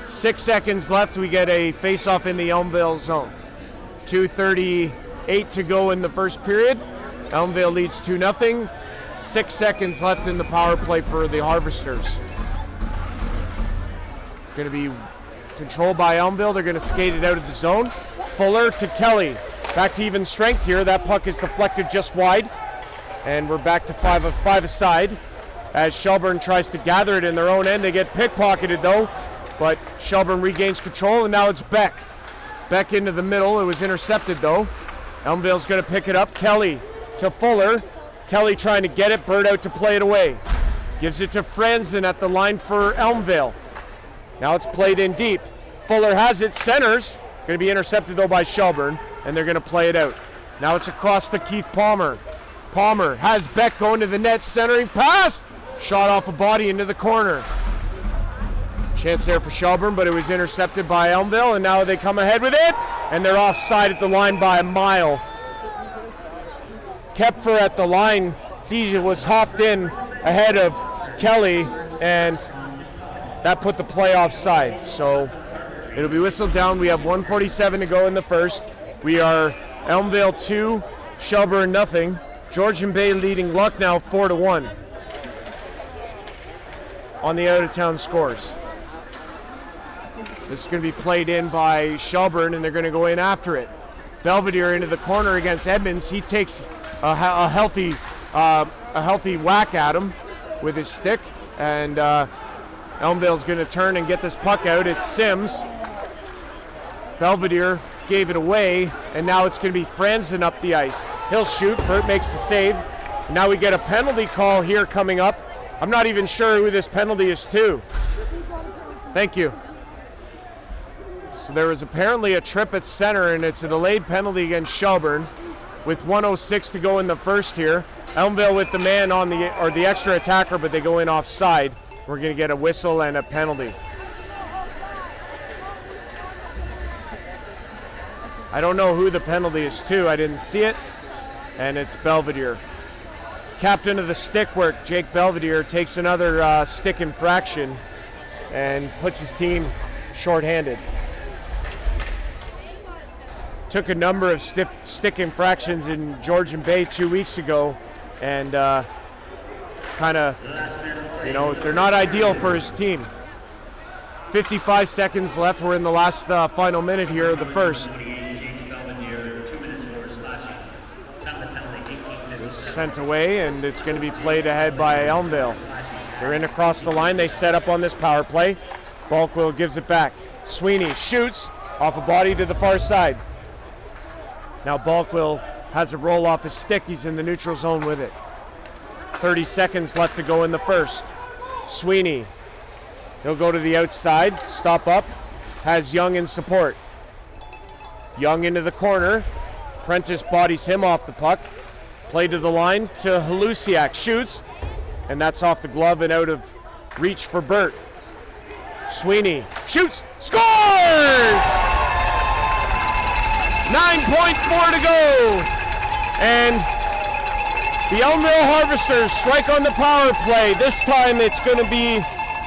6 seconds left. We get a face-off in the Elmvale zone. 2:38 to go in the first period. Elmvale leads 2-0. 6 seconds left in the power play for the Harvesters. Going to be controlled by Elmvale. They're going to skate it out of the zone. Fuller to Kelly. Back to even strength here. That puck is deflected just wide. And we're back to 5 aside. As Shelburne tries to gather it in their own end. They get pickpocketed though. But Shelburne regains control, and now it's Beck. Beck into the middle. It was intercepted though. Elmvale's going to pick it up. Kelly to Fuller. Kelly trying to get it. Bird out to play it away. Gives it to Franzen at the line for Elmvale. Now it's played in deep. Fuller has it. Centers. Going to be intercepted though by Shelburne, and they're going to play it out. Now it's across to Keith Palmer. Palmer has Beck going to the net. Centering pass. Shot off a body into the corner. Chance there for Shelburne, but it was intercepted by Elmvale, and now they come ahead with it, and they're offside at the line by a mile. Kepfer at the line. He was hopped in ahead of Kelly, and that put the play offside. So it'll be whistled down. We have 1:47 to go in the first. We are Elmvale 2, Shelburne nothing. Georgian Bay leading Lucknow 4-1 on the out-of-town scores. This is going to be played in by Shelburne, and they're going to go in after it. Belvedere into the corner against Edmonds. He takes a healthy whack at him with his stick, and Elmvale's going to turn and get this puck out. It's Sims. Belvedere gave it away, and now it's going to be Franzen up the ice. He'll shoot. Burt makes the save. Now we get a penalty call here coming up. I'm not even sure who this penalty is to. Thank you. So there was apparently a trip at center, and it's a delayed penalty against Shelburne with 1:06 to go in the first here. Elmvale with the man on the extra attacker, but they go in offside. We're going to get a whistle and a penalty. I don't know who the penalty is to. I didn't see it, and it's Belvedere. Captain of the stick work, Jake Belvedere, takes another stick infraction and puts his team shorthanded. Took a number of stick infractions in Georgian Bay 2 weeks ago, and kind of, you know, they're not ideal for his team. 55 seconds left. We're in the last final minute here of the first. This is sent away, and it's going to be played ahead by Elmvale. They're in across the line. They set up on this power play. Balkwell gives it back. Sweeney shoots off a body to the far side. Now Balkwell has a roll off his stick. He's in the neutral zone with it. 30 seconds left to go in the first. Sweeney. He'll go to the outside, stop up, has Young in support. Young into the corner. Prentice bodies him off the puck. Play to the line to Halusiak. Shoots, and that's off the glove and out of reach for Burt. Sweeney shoots, scores! 9.4 to go. And the Elmvale Harvesters strike on the power play. This time it's going to be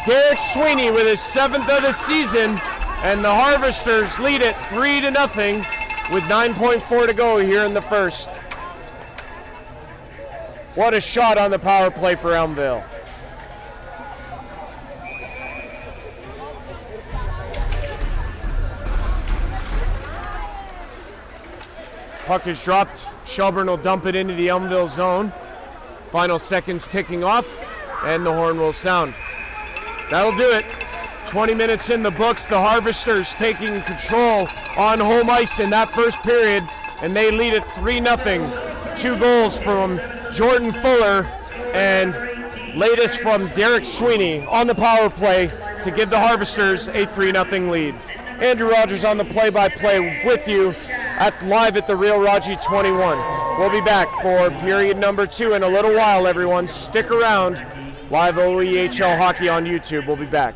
Derek Sweeney with his 7th of the season, and the Harvesters lead it 3-0 with 9.4 to go here in the first. What a shot on the power play for Elmvale. Puck is dropped. Shelburne will dump it into the Elmvale zone. Final seconds ticking off, and the horn will sound. That'll do it. 20 minutes in the books. The Harvesters taking control on home ice in that first period, and they lead it 3-0. 2 goals from Jordan Fuller and latest from Derek Sweeney on the power play to give the Harvesters a 3-0 lead. Andrew Rodgers on the play-by-play with you live at the Real Raji 21. We'll be back for period number 2 in a little while, everyone. Stick around. Live OEHL Hockey on YouTube. We'll be back.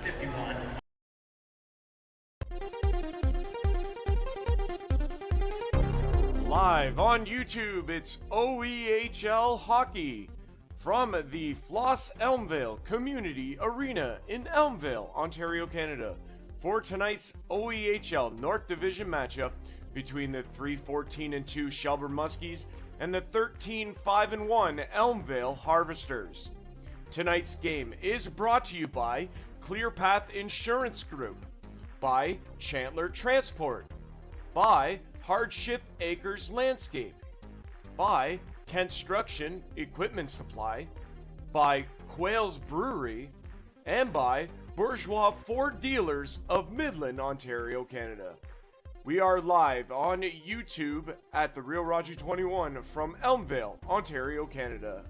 Live on YouTube, it's OEHL Hockey from the Flos Elmvale Community Arena in Elmvale, Ontario, Canada, for tonight's OEHL North Division matchup between the 3-14-2 Shelburne Muskies and the 13-5-1 Elmvale Harvesters. Tonight's game is brought to you by ClearPath Insurance Group, by Chandler Transport, by Hardship Acres Landscape, by Construction Equipment Supply, by Quails Brewery, and by Bourgeois Ford Dealers of Midland, Ontario, Canada. We are live on YouTube at the Real Raji 21 from Elmvale, Ontario, Canada.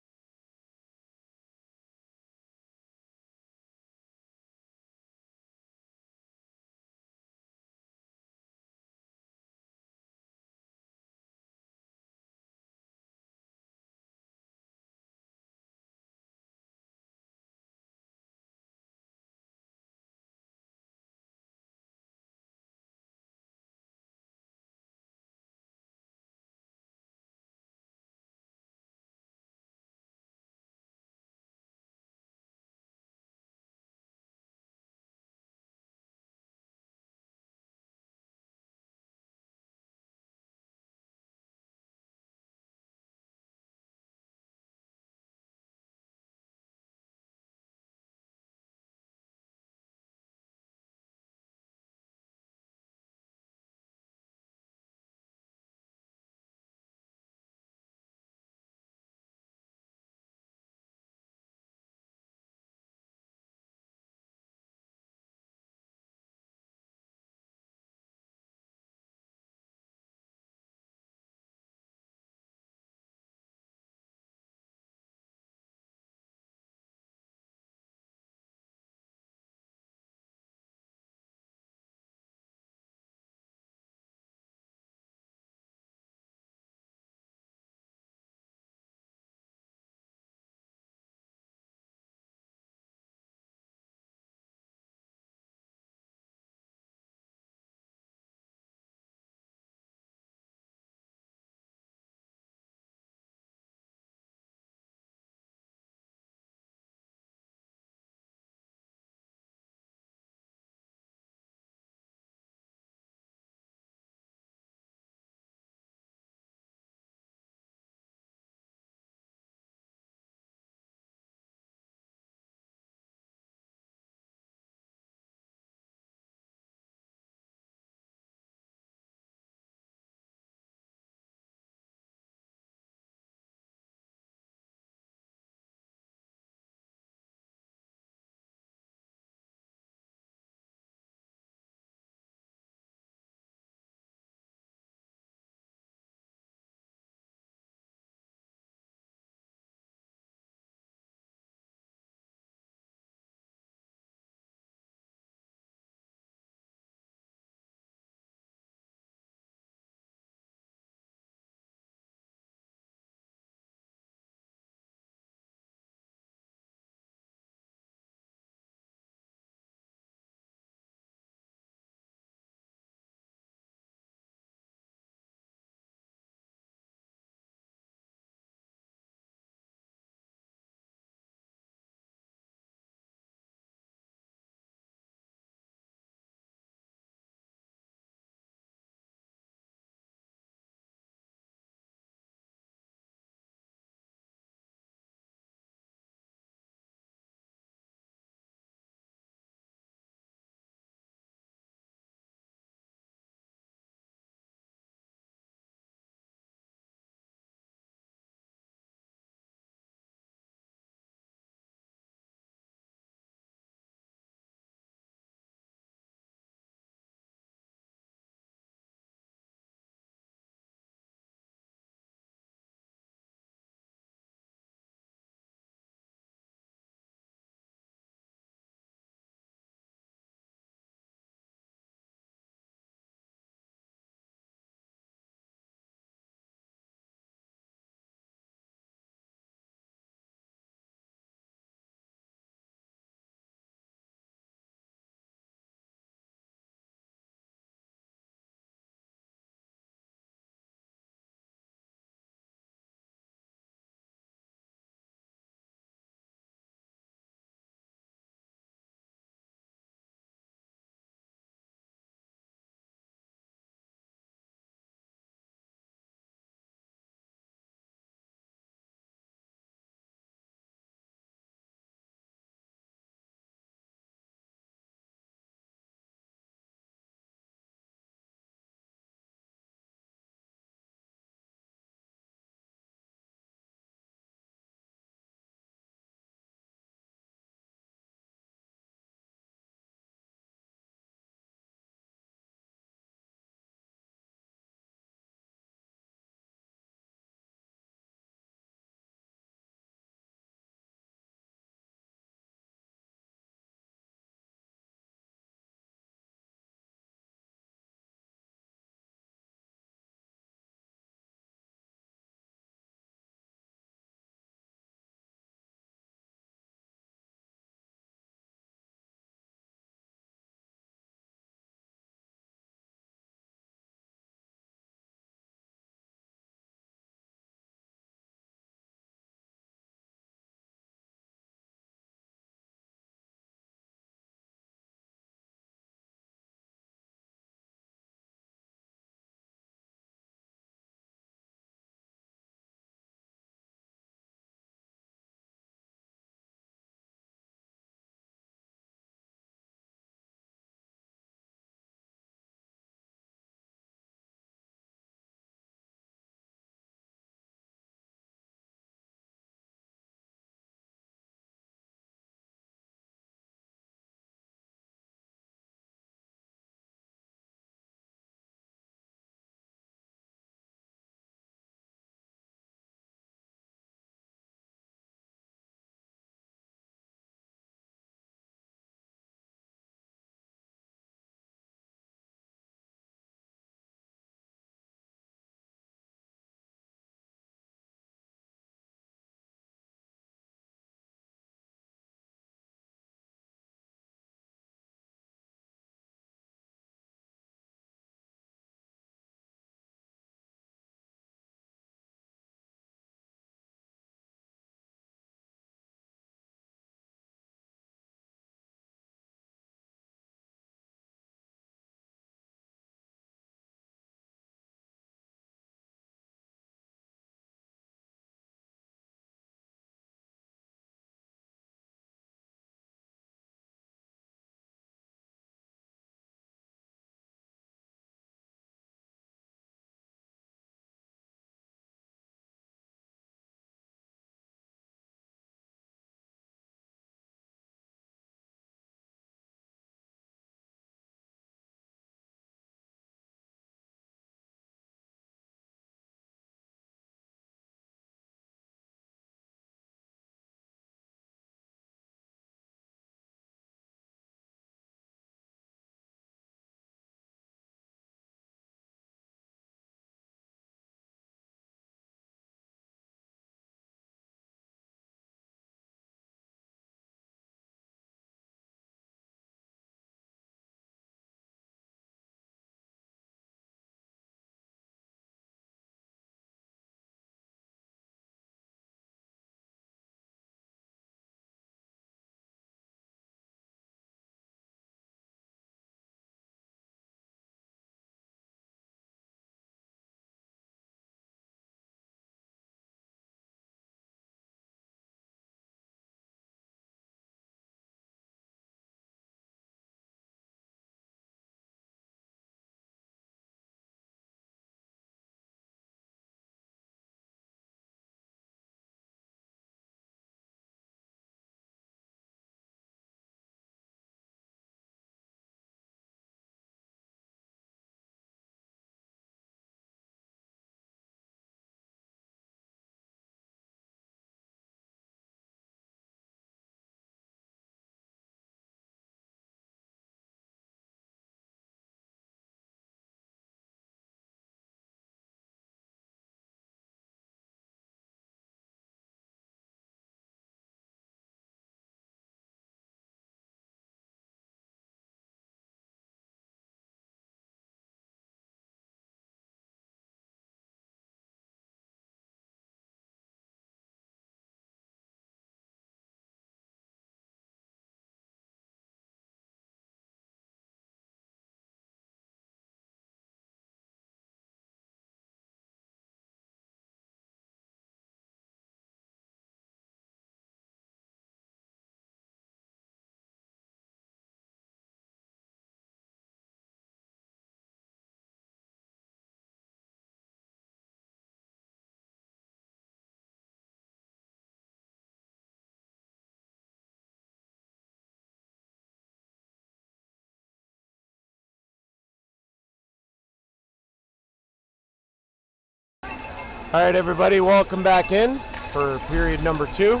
All right, everybody, welcome back in for period number 2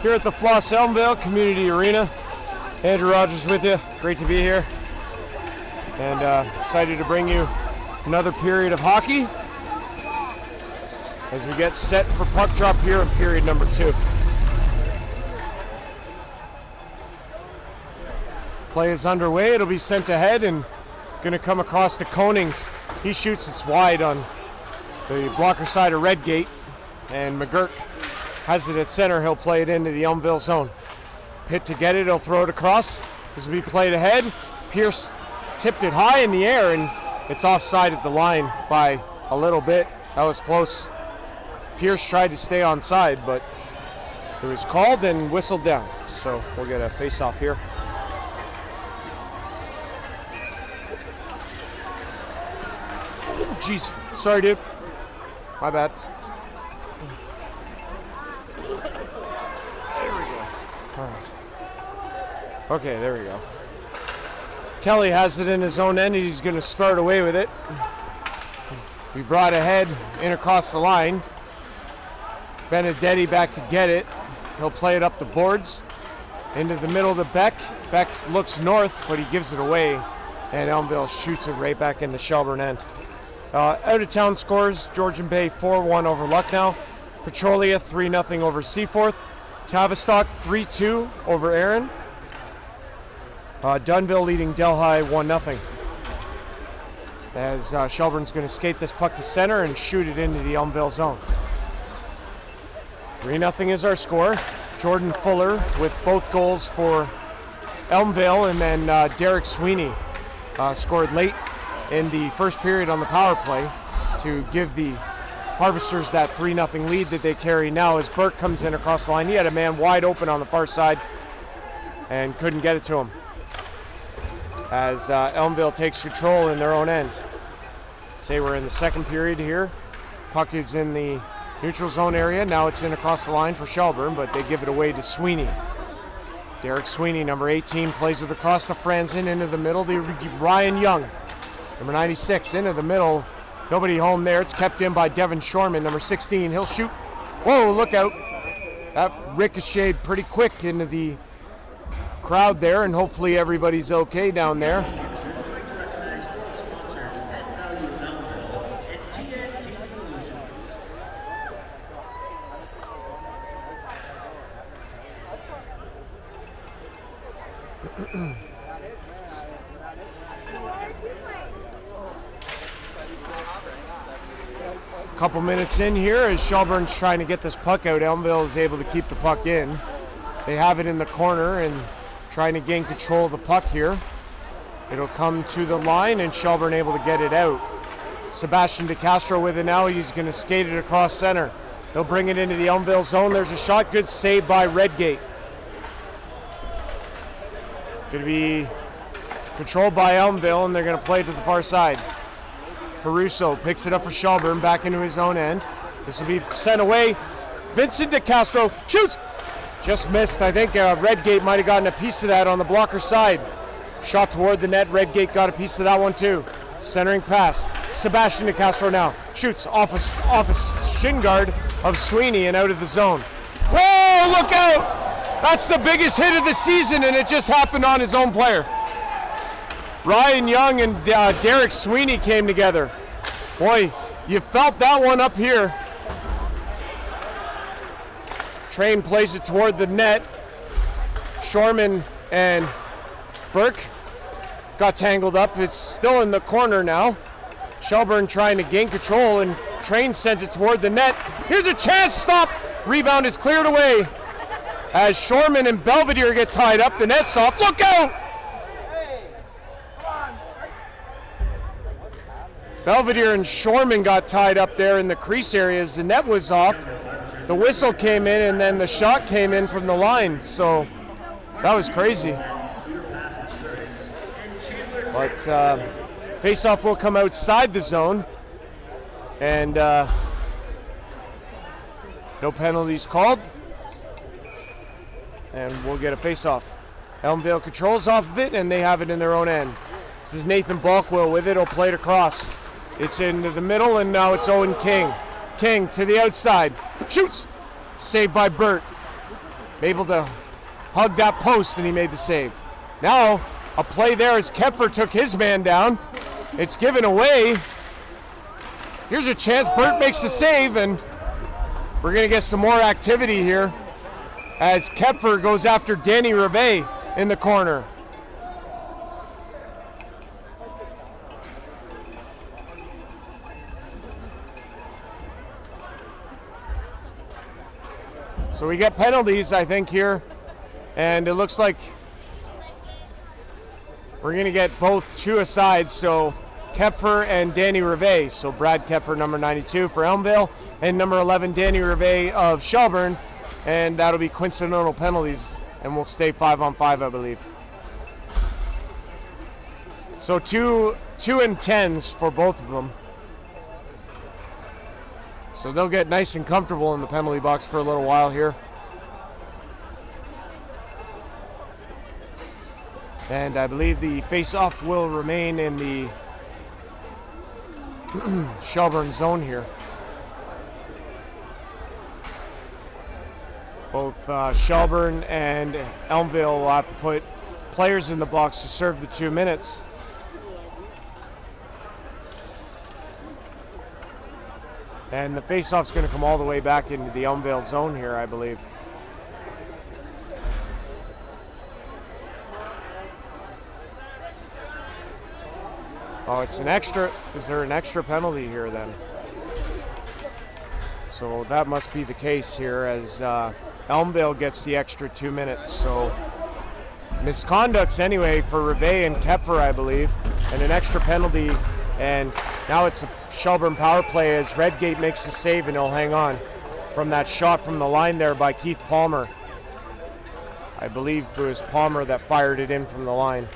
here at the Flos Elmvale Community Arena. Andrew Rodgers with you. Great to be here, and excited to bring you another period of hockey as we get set for puck drop here in period number 2. Play is underway. It'll be sent ahead and going to come across to Konings. He shoots it wide on the blocker side of Redgate, and McGurk has it at center. He'll play it into the Elmvale zone. Pitt to get it. He'll throw it across. This will be played ahead. Pierce tipped it high in the air, and it's offside at the line by a little bit. That was close. Pierce tried to stay onside, but it was called and whistled down. So we'll get a face-off here. Jeez, sorry, dude. My bad. There we go. All right. Okay, there we go. Kelly has it in his own end. He's going to start away with it. We brought ahead in across the line. Benedetti back to get it. He'll play it up the boards into the middle to Beck. Beck looks north, but he gives it away, and Elmvale shoots it right back in the Shelburne end. Out of town scores: Georgian Bay 4-1 over Lucknow, Petrolia 3-0 over Seaforth, Tavistock 3-2 over Erin, Dunville leading Delhi 1-0. As Shelburne's going to skate this puck to center and shoot it into the Elmvale zone. 3-0 is our score. Jordan Fuller with both goals for Elmvale, and then Derek Sweeney scored late in the first period on the power play to give the Harvesters that 3-0 lead that they carry now, as Burke comes in across the line. He had a man wide open on the far side and couldn't get it to him, as Elmvale takes control in their own end. Say we're in the second period here. Puck is in the neutral zone area. Now it's in across the line for Shelburne, but they give it away to Sweeney. Derek Sweeney, number 18, plays it across the Franzen into the middle to Ryan Young. Number 96 into the middle. Nobody home there. It's kept in by Devin Shorman, number 16. He'll shoot. Whoa, look out. That ricocheted pretty quick into the crowd there, and hopefully everybody's okay down there. Couple minutes in here as Shelburne's trying to get this puck out. Elmvale is able to keep the puck in. They have it in the corner and trying to gain control of the puck here. It'll come to the line, and Shelburne able to get it out. Sebastian DeCastro with it now. He's going to skate it across center. He'll bring it into the Elmvale zone. There's a shot. Good save by Redgate. Going to be controlled by Elmvale, and they're going to play it to the far side. Caruso picks it up for Shelburne, back into his own end. This will be sent away. Vincent DeCastro shoots. Just missed. I think Redgate might have gotten a piece of that on the blocker side. Shot toward the net. Redgate got a piece of that one too. Centering pass. Sebastian DeCastro now shoots off a shin guard of Sweeney and out of the zone. Whoa, look out! That's the biggest hit of the season, and it just happened on his own player. Ryan Young and Derek Sweeney came together. Boy, you felt that one up here. Train plays it toward the net. Shorman and Burke got tangled up. It's still in the corner now. Shelburne trying to gain control, and Train sends it toward the net. Here's a chance, stop! Rebound is cleared away as Shorman and Belvedere get tied up. The net's off, look out! Belvedere and Shorman got tied up there in the crease areas. The net was off. The whistle came in, and then the shot came in from the line. So that was crazy. But face-off will come outside the zone. And no penalties called. And we'll get a face-off. Elmvale controls off of it, and they have it in their own end. This is Nathan Balkwell with it. He'll play it across. It's into the middle, and now it's Owen King. King to the outside. Shoots. Saved by Burt. Able to hug that post, and he made the save. Now, a play there as Kepfer took his man down. It's given away. Here's a chance. Burt makes the save, and we're going to get some more activity here as Kepfer goes after Danny Rivet in the corner. So we get penalties, I think, here, and it looks like we're going to get both two asides, so Kepfer and Danny Rivet. So Brad Kepfer, number 92 for Elmvale, and number 11, Danny Rivet of Shelburne, and that'll be coincidental penalties, and we'll stay 5-on-5, I believe. So two and 10s for both of them. So they'll get nice and comfortable in the penalty box for a little while here. And I believe the face-off will remain in the Shelburne zone here. Both Shelburne and Elmvale will have to put players in the box to serve the 2 minutes. And the face-off's going to come all the way back into the Elmvale zone here, I believe. Oh, it's an extra. Is there an extra penalty here then? So that must be the case here as Elmvale gets the extra 2 minutes. So misconducts anyway for Rivet and Kepfer, I believe, and an extra penalty. And now it's a Shelburne power play as Redgate makes the save, and he'll hang on from that shot from the line there by Keith Palmer. I believe it was Palmer that fired it in from the line.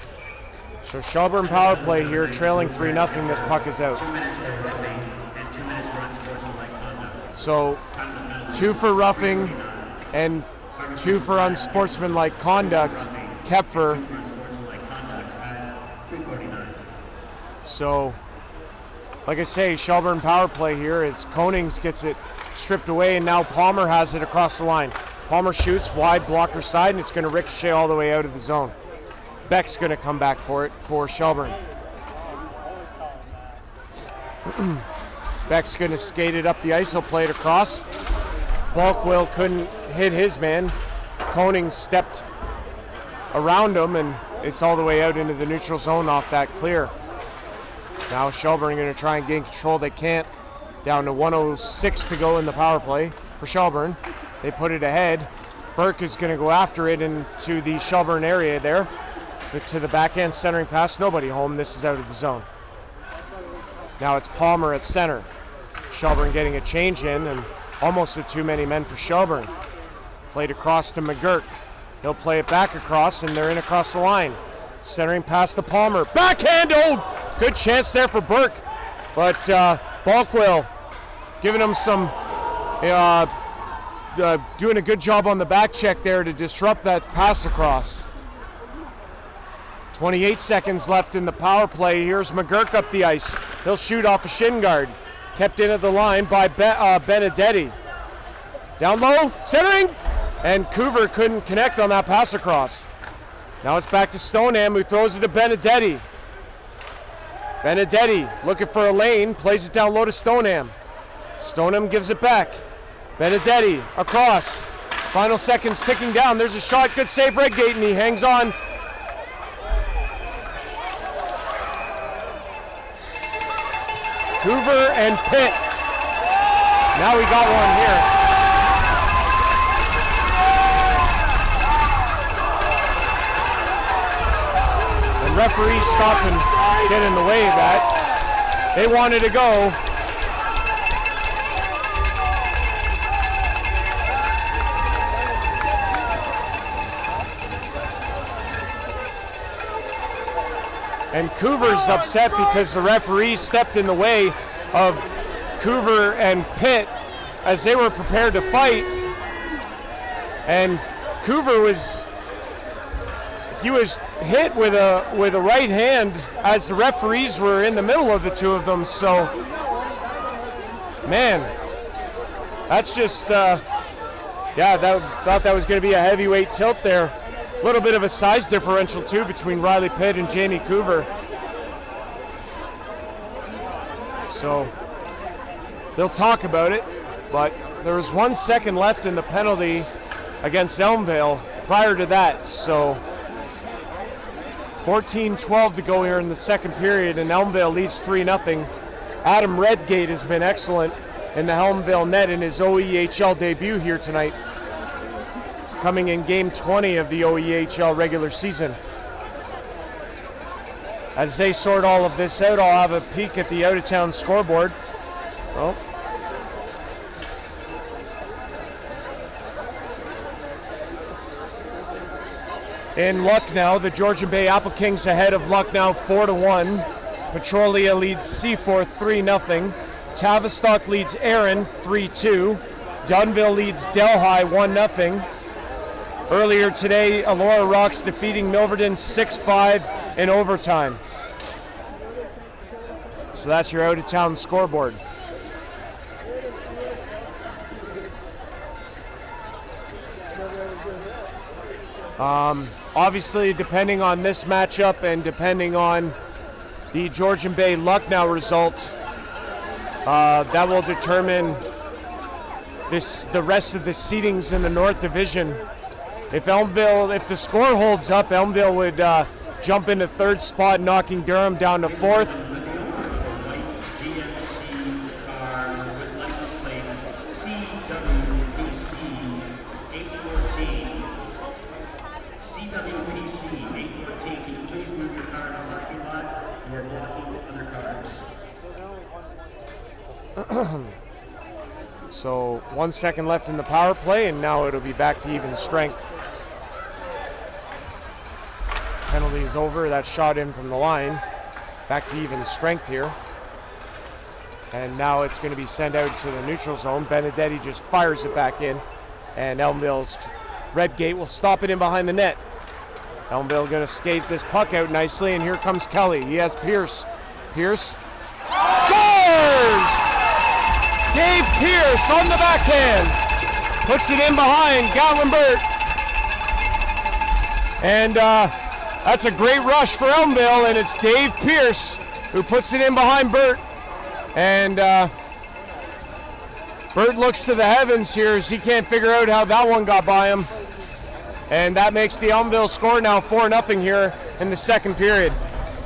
So Shelburne power play here, trailing 3-0. This puck is out. So 2 for roughing and 2 for unsportsmanlike conduct, Kepfer. So, like I say, Shelburne power play here as Konings gets it stripped away, and now Palmer has it across the line. Palmer shoots wide blocker side, and it's going to ricochet all the way out of the zone. Beck's going to come back for it for Shelburne. Beck's going to skate it up the ice. He'll play it across. Bulkwell couldn't hit his man. Konings stepped around him, and it's all the way out into the neutral zone off that clear. Now Shelburne going to try and gain control. They can't. Down to 1:06 to go in the power play for Shelburne. They put it ahead. Burke is going to go after it into the Shelburne area there. To the backhand centering pass. Nobody home. This is out of the zone. Now it's Palmer at center. Shelburne getting a change in, and almost a too many men for Shelburne. Played across to McGurk. He'll play it back across, and they're in across the line. Centering pass to Palmer. Backhand! Oh! Good chance there for Burke. But Bulkwell giving him some, doing a good job on the back check there to disrupt that pass across. 28 seconds left in the power play. Here's McGurk up the ice. He'll shoot off a shin guard. Kept in at the line by Benedetti. Down low, centering, and Coover couldn't connect on that pass across. Now it's back to Stoneham, who throws it to Benedetti. Benedetti looking for a lane, plays it down low to Stoneham. Stoneham gives it back. Benedetti across. Final seconds ticking down. There's a shot, good save Redgate, and he hangs on. Coover and Pitt. Now we got one here. And referees stop and get in the way of that. They wanted to go. And Coover's upset because the referee stepped in the way of Coover and Pitt as they were prepared to fight. And Coover was hit with a right hand as the referees were in the middle of the two of them. So, man, That's just, thought that was going to be a heavyweight tilt there. A little bit of a size differential, too, between Riley Pitt and Jamie Coover. So they'll talk about it, but there was 1 second left in the penalty against Elmvale prior to that. So 14-12 to go here in the second period, and Elmvale leads 3-0. Adam Redgate has been excellent in the Elmvale net in his OEHL debut here tonight, coming in game 20 of the OEHL regular season. As they sort all of this out, I'll have a peek at the out-of-town scoreboard. Oh. In Lucknow, the Georgian Bay Apple Kings ahead of Lucknow 4-1. Petrolia leads Seaforth 3-0. Tavistock leads Erin 3-2. Dunville leads Delhi 1-0. Earlier today, Elora Rocks defeating Milverton 6-5 in overtime. So that's your out-of-town scoreboard. Obviously, depending on this matchup and depending on the Georgian Bay Lucknow result, that will determine the rest of the seedings in the North Division. If the score holds up, Elmvale would jump into third spot, knocking Durham down to fourth. So 1 second left in the power play, and now it'll be back to even strength. Penalty is over. That shot in from the line. Back to even strength here. And now it's going to be sent out to the neutral zone. Benedetti just fires it back in, and Elmvale's Redgate will stop it in behind the net. Elmvale going to skate this puck out nicely, and here comes Kelly. He has Pierce. Pierce scores! Dave Pierce on the backhand. Puts it in behind Gatlin Burt. And that's a great rush for Elmvale, and it's Dave Pierce who puts it in behind Burt. And Burt looks to the heavens here as he can't figure out how that one got by him. And that makes the Elmvale score now 4-0 here in the second period.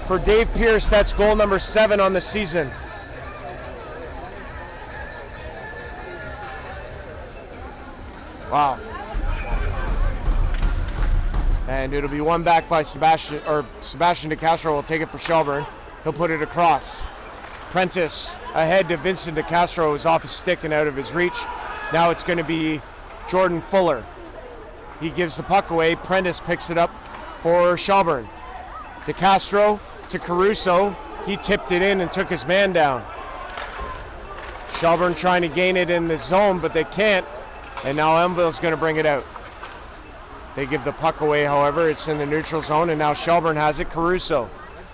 For Dave Pierce, that's goal number 7 on the season. Wow. And it'll be won back by Sebastian DeCastro will take it for Shelburne. He'll put it across. Prentice ahead to Vincent DeCastro, is off his stick and out of his reach. Now it's going to be Jordan Fuller. He gives the puck away. Prentice picks it up for Shelburne. DeCastro to Caruso. He tipped it in and took his man down. Shelburne trying to gain it in the zone, but they can't. And now Elmvale's going to bring it out. They give the puck away, however. It's in the neutral zone, and now Shelburne has it. Caruso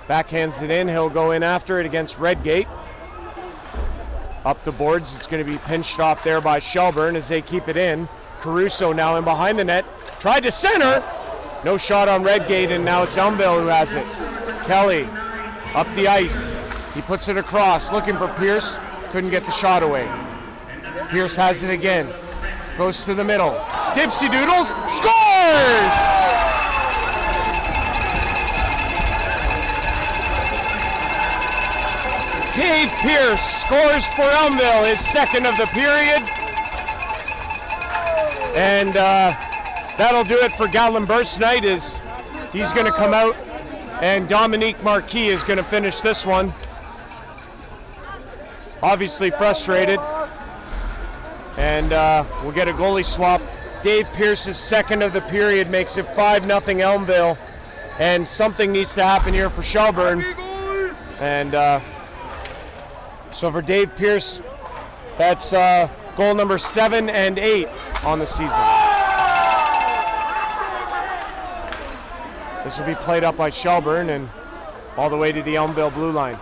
backhands it in. He'll go in after it against Redgate. Up the boards. It's going to be pinched off there by Shelburne as they keep it in. Caruso now in behind the net. Tried to center. No shot on Redgate, and now it's Elmvale who has it. Kelly up the ice. He puts it across, looking for Pierce. Couldn't get the shot away. Pierce has it again. Goes to the middle. Dipsy Doodles scores! Dave Pierce scores for Elmvale, his second of the period. And that'll do it for Gatlin Burst tonight. He's going to come out, and Dominique Marquis is going to finish this one. Obviously frustrated. And we'll get a goalie swap. Dave Pierce's second of the period makes it 5-0 Elmvale. And something needs to happen here for Shelburne. And so for Dave Pierce, that's goal number 7 and 8 on the season. This will be played up by Shelburne and all the way to the Elmvale blue line.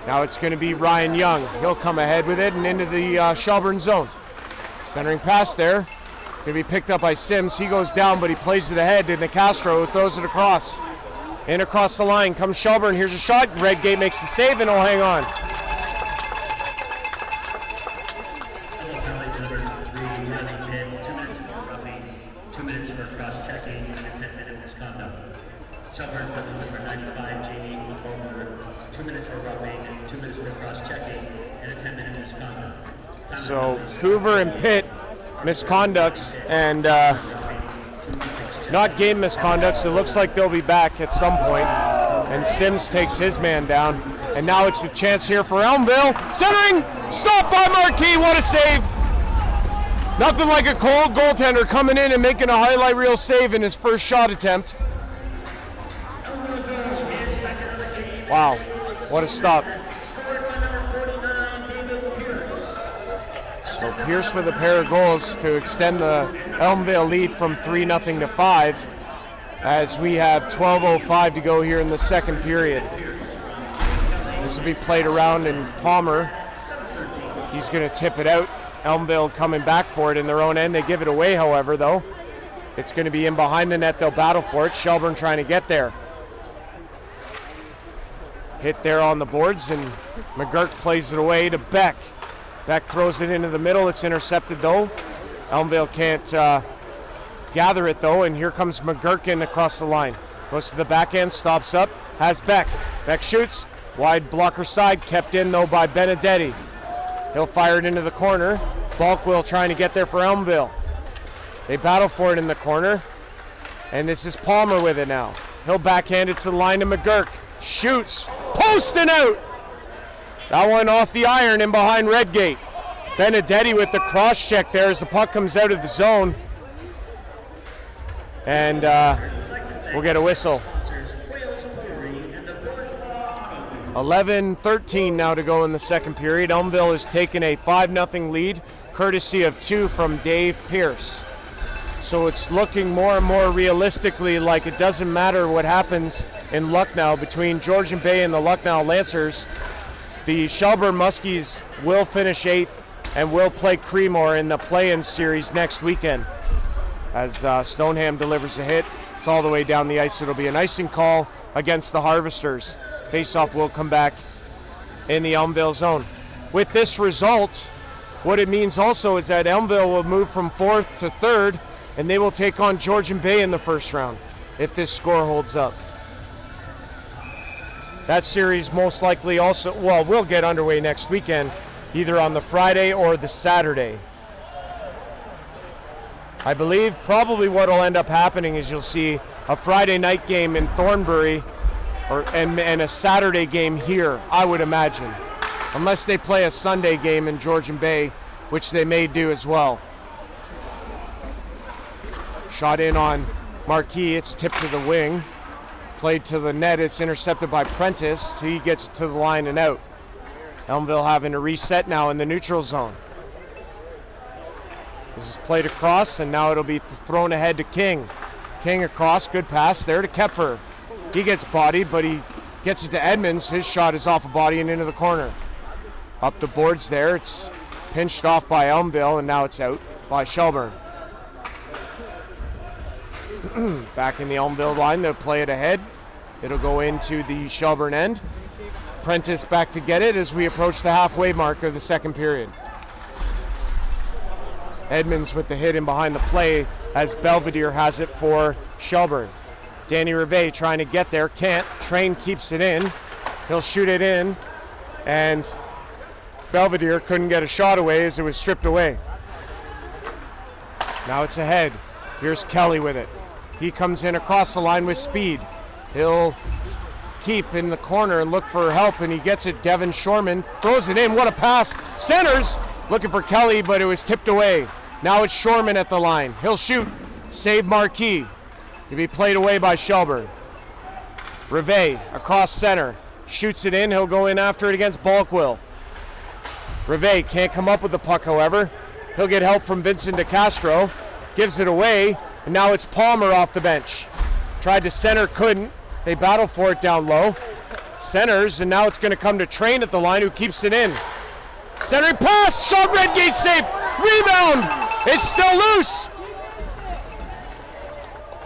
Now it's going to be Ryan Young. He'll come ahead with it and into the Shelburne zone. Centering pass there. Going to be picked up by Sims. He goes down, but he plays it ahead to Nicastro, who throws it across. In across the line comes Shelburne. Here's a shot. Redgate makes the save, and he'll hang on. Shelburne penalty number 95, Jamie Over, 2 minutes for roughing and 2 minutes for cross-checking and a 10-minute misconduct. So Hoover and Pitt misconducts and not game misconducts. It looks like they'll be back at some point. And Sims takes his man down. And now it's a chance here for Elmvale. Centering, stop by Marquis, what a save. Nothing like a cold goaltender coming in and making a highlight reel save in his first shot attempt. Wow, what a stop. So Pierce with a pair of goals to extend the Elmvale lead from 3-0 to 5 as we have 12:05 to go here in the second period. This will be played around and Palmer, he's going to tip it out. Elmvale coming back for it in their own end. They give it away, however, though. It's going to be in behind the net. They'll battle for it. Shelburne trying to get there. Hit there on the boards, and McGurk plays it away to Beck. Beck throws it into the middle. It's intercepted, though. Elmvale can't gather it, though, and here comes McGurk in across the line. Goes to the backhand, stops up, has Beck. Beck shoots. Wide blocker side, kept in, though, by Benedetti. He'll fire it into the corner. Balkwell trying to get there for Elmvale. They battle for it in the corner, and this is Palmer with it now. He'll backhand it to the line to McGurk. Shoots. Posting out. That one off the iron in behind Redgate. Benedetti with the cross check there as the puck comes out of the zone. And we'll get a whistle. 11:13 now to go in the second period. Elmvale has taken a 5-0 lead, courtesy of 2 from Dave Pierce. So it's looking more and more realistically like it doesn't matter what happens in Lucknow between Georgian Bay and the Lucknow Lancers. The Shelburne Muskies will finish 8th and will play Creemore in the play-in series next weekend. As Stoneham delivers a hit, it's all the way down the ice. It'll be an icing call against the Harvesters. Faceoff will come back in the Elmvale zone. With this result, what it means also is that Elmvale will move from 4th to 3rd, and they will take on Georgian Bay in the first round if this score holds up. That series most likely also, will get underway next weekend, either on the Friday or the Saturday. I believe probably what will end up happening is you'll see a Friday night game in Thornbury and a Saturday game here, I would imagine. Unless they play a Sunday game in Georgian Bay, which they may do as well. Shot in on Marquis, it's tipped to the wing. Played to the net, it's intercepted by Prentice. He gets it to the line and out. Elmvale having a reset now in the neutral zone. This is played across, and now it'll be thrown ahead to King. King across, good pass there to Kepfer. He gets bodied, but he gets it to Edmonds. His shot is off a body and into the corner. Up the boards there, it's pinched off by Elmvale, and now it's out by Shelburne. Back in the Elmvale line, they'll play it ahead. It'll go into the Shelburne end. Prentice back to get it as we approach the halfway mark of the second period. Edmonds with the hit in behind the play as Belvedere has it for Shelburne. Danny Rivet trying to get there, can't. Train keeps it in. He'll shoot it in, and Belvedere couldn't get a shot away as it was stripped away. Now it's ahead. Here's Kelly with it. He comes in across the line with speed. He'll keep in the corner and look for help, and he gets it. Devin Shorman throws it in. What a pass. Centers, looking for Kelly, but it was tipped away. Now it's Shorman at the line. He'll shoot. Save Marquis. He'll be played away by Shelburne. Rivet across center. Shoots it in. He'll go in after it against Balkwell. Rivet can't come up with the puck, however. He'll get help from Vincent DeCastro. Gives it away, and now it's Palmer off the bench. Tried to center, couldn't. They battle for it down low. Centers, and now it's going to come to Train at the line, who keeps it in. Centering pass, shot, Redgate safe. Rebound, it's still loose.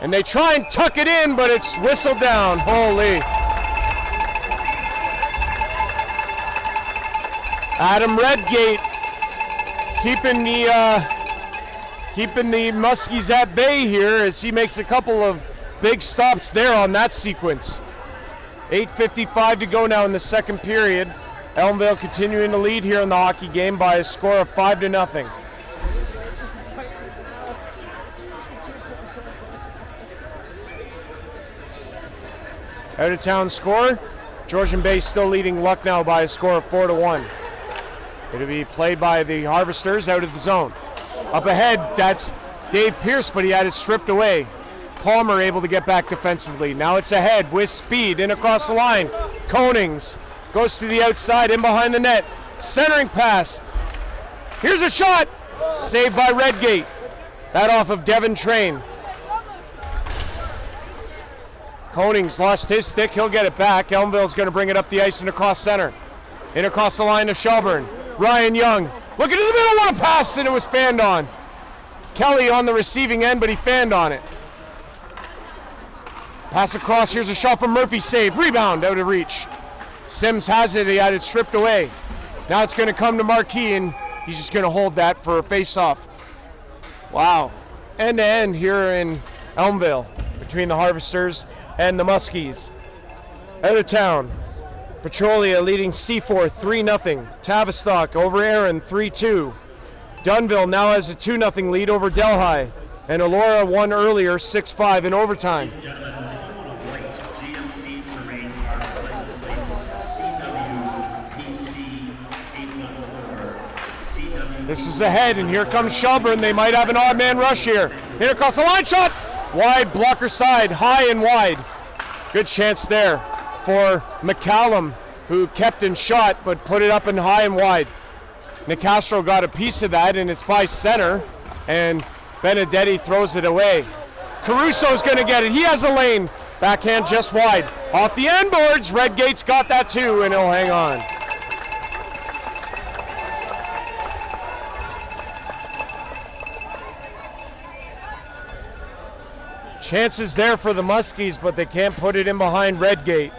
And they try and tuck it in, but it's whistled down. Holy. Adam Redgate keeping the Muskies at bay here as he makes a couple of big stops there on that sequence. 8:55 to go now in the second period. Elmvale continuing to lead here in the hockey game by a score of 5-0. Out of town score, Georgian Bay still leading Lucknow by a score of 4-1. It'll be played by the Harvesters out of the zone. Up ahead, that's Dave Pierce, but he had it stripped away. Palmer able to get back defensively. Now it's ahead with speed, in across the line. Konings goes to the outside, in behind the net. Centering pass. Here's a shot. Saved by Redgate. That off of Devin Train. Konings lost his stick. He'll get it back. Elmvale's going to bring it up the ice and across center. In across the line of Shelburne. Ryan Young. Look into the middle. What a pass, and it was fanned on. Kelly on the receiving end, but he fanned on it. Pass across. Here's a shot from Murphy. Save. Rebound out of reach. Sims has it. He had it stripped away. Now it's going to come to Marquis, and he's just going to hold that for a face-off. Wow. End-to-end here in Elmvale between the Harvesters and the Muskies. Out of town, Petrolia leading Seaforth 3-0. Tavistock over Erin 3-2. Dunville now has a 2-0 lead over Delhi. And Elora won earlier 6-5 in overtime. This is ahead, and here comes Shelburne. They might have an odd man rush here. In across the line, shot! Wide, blocker side, high and wide. Good chance there for McCallum, who kept and shot, but put it up and high and wide. Nicastro got a piece of that, and it's by center, and Benedetti throws it away. Caruso's going to get it. He has a lane. Backhand just wide. Off the end boards, Redgate's got that too, and he'll hang on. Chances there for the Muskies, but they can't put it in behind Redgate.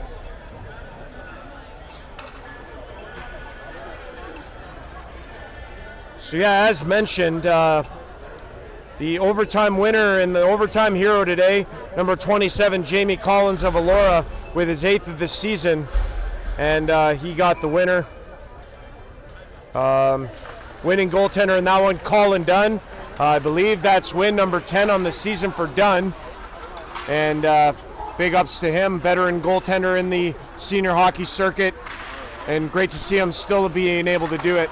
So yeah, as mentioned, the overtime winner and the overtime hero today, number 27, Jamie Collins of Elora, with his 8th of the season, and he got the winner. Winning goaltender in that one, Colin Dunn. I believe that's win number 10 on the season for Dunn. And big ups to him, veteran goaltender in the senior hockey circuit, and great to see him still being able to do it.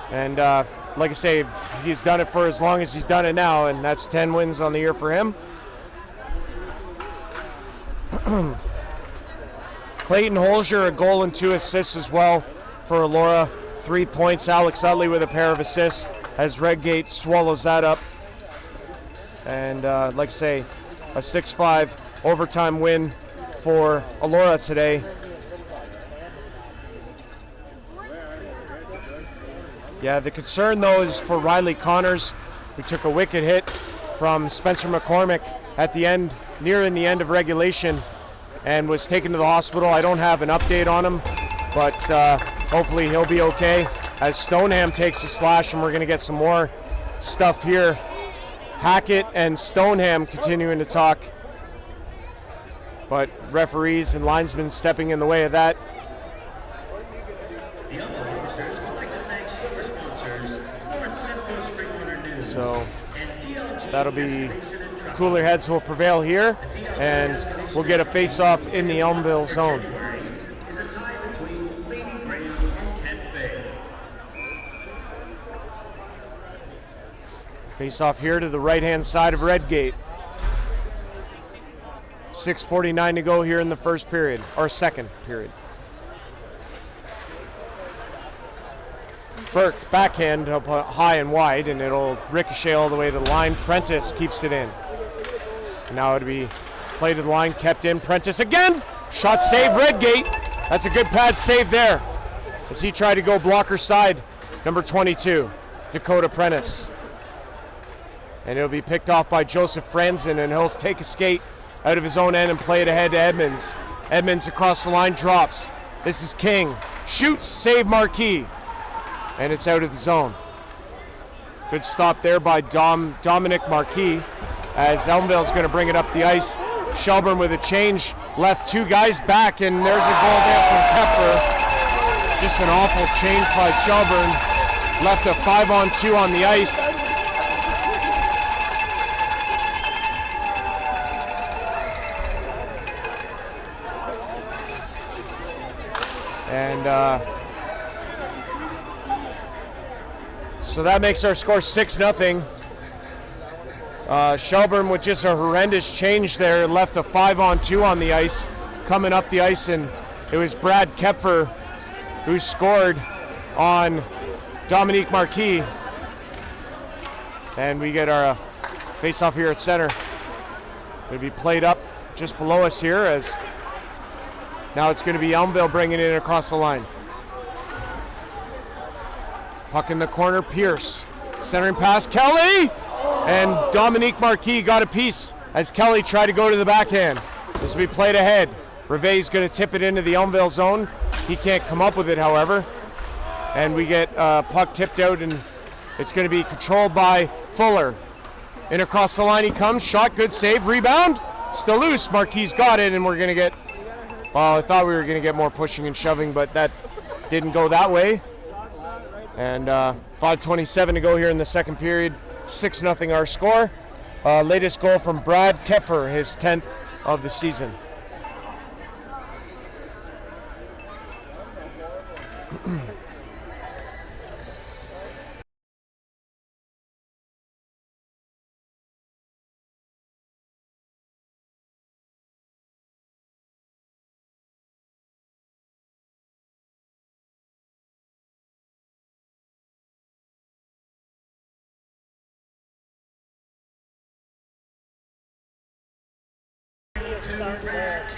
And like I say, he's done it for as long as he's done it now, and that's 10 wins on the year for him. Clayton Holzer, a goal and 2 assists as well for Elora. 3 points. Alex Utley with a pair of assists as Redgate swallows that up. And like I say, a 6-5 overtime win for Elora today. Yeah, the concern though is for Riley Connors, who took a wicked hit from Spencer McCormick at the end, nearing the end of regulation, and was taken to the hospital. I don't have an update on him, but hopefully he'll be okay as Stoneham takes a slash, and we're going to get some more stuff here. Hackett and Stoneham continuing to talk, but referees and linesmen stepping in the way of that. The Elmvale Harvesters would like to thank silver sponsors Lawrence Simcoe Springwater News. So and DLG that'll be Excavation and Truck. cooler heads will prevail here, and we'll get a face-off in the Elmvale zone. Is a tie between Lady Graham and Kent Fay. Face off here to the right-hand side of Redgate. 6:49 to go here in the first period, or second period. Burke, backhand up high and wide, and it'll ricochet all the way to the line. Prentice keeps it in. Now it'll be played to the line, kept in. Prentice again, Shot save, Redgate. That's a good pad save there as he tried to go blocker side, number 22, Dakota Prentice. And it'll be picked off by Joseph Franzen, and he'll take a skate out of his own end and play it ahead to Edmonds. Edmonds across the line, drops. This is King. Shoots, save Marquis. And it's out of the zone. Good stop there by Dominic Marquis as Elmvale's going to bring it up the ice. Shelburne with a change, left two guys back, and there's a goal there from Kepler. Just an awful change by Shelburne. Left a 5-on-2 on the ice. And so that makes our score 6-0. Shelburne with just a horrendous change there, left a 5-on-2 on the ice, coming up the ice, and it was Brad Kepfer who scored on Dominique Marquis. And we get our face-off here at center. It'll be played up just below us here as now it's going to be Elmvale bringing it in across the line. Puck in the corner, Pierce. Centering pass, Kelly! And Dominique Marquis got a piece as Kelly tried to go to the backhand. This will be played ahead. Reveille's going to tip it into the Elmvale zone. He can't come up with it, however. And we get puck tipped out, and it's going to be controlled by Fuller. In across the line he comes, shot, good save, rebound. Still loose, Marquis got it, and we're going to get, well, I thought we were going to get more pushing and shoving, but that didn't go that way. And 5:27 to go here in the second period. 6-0 our score. Latest goal from Brad Kepfer, his 10th of the season.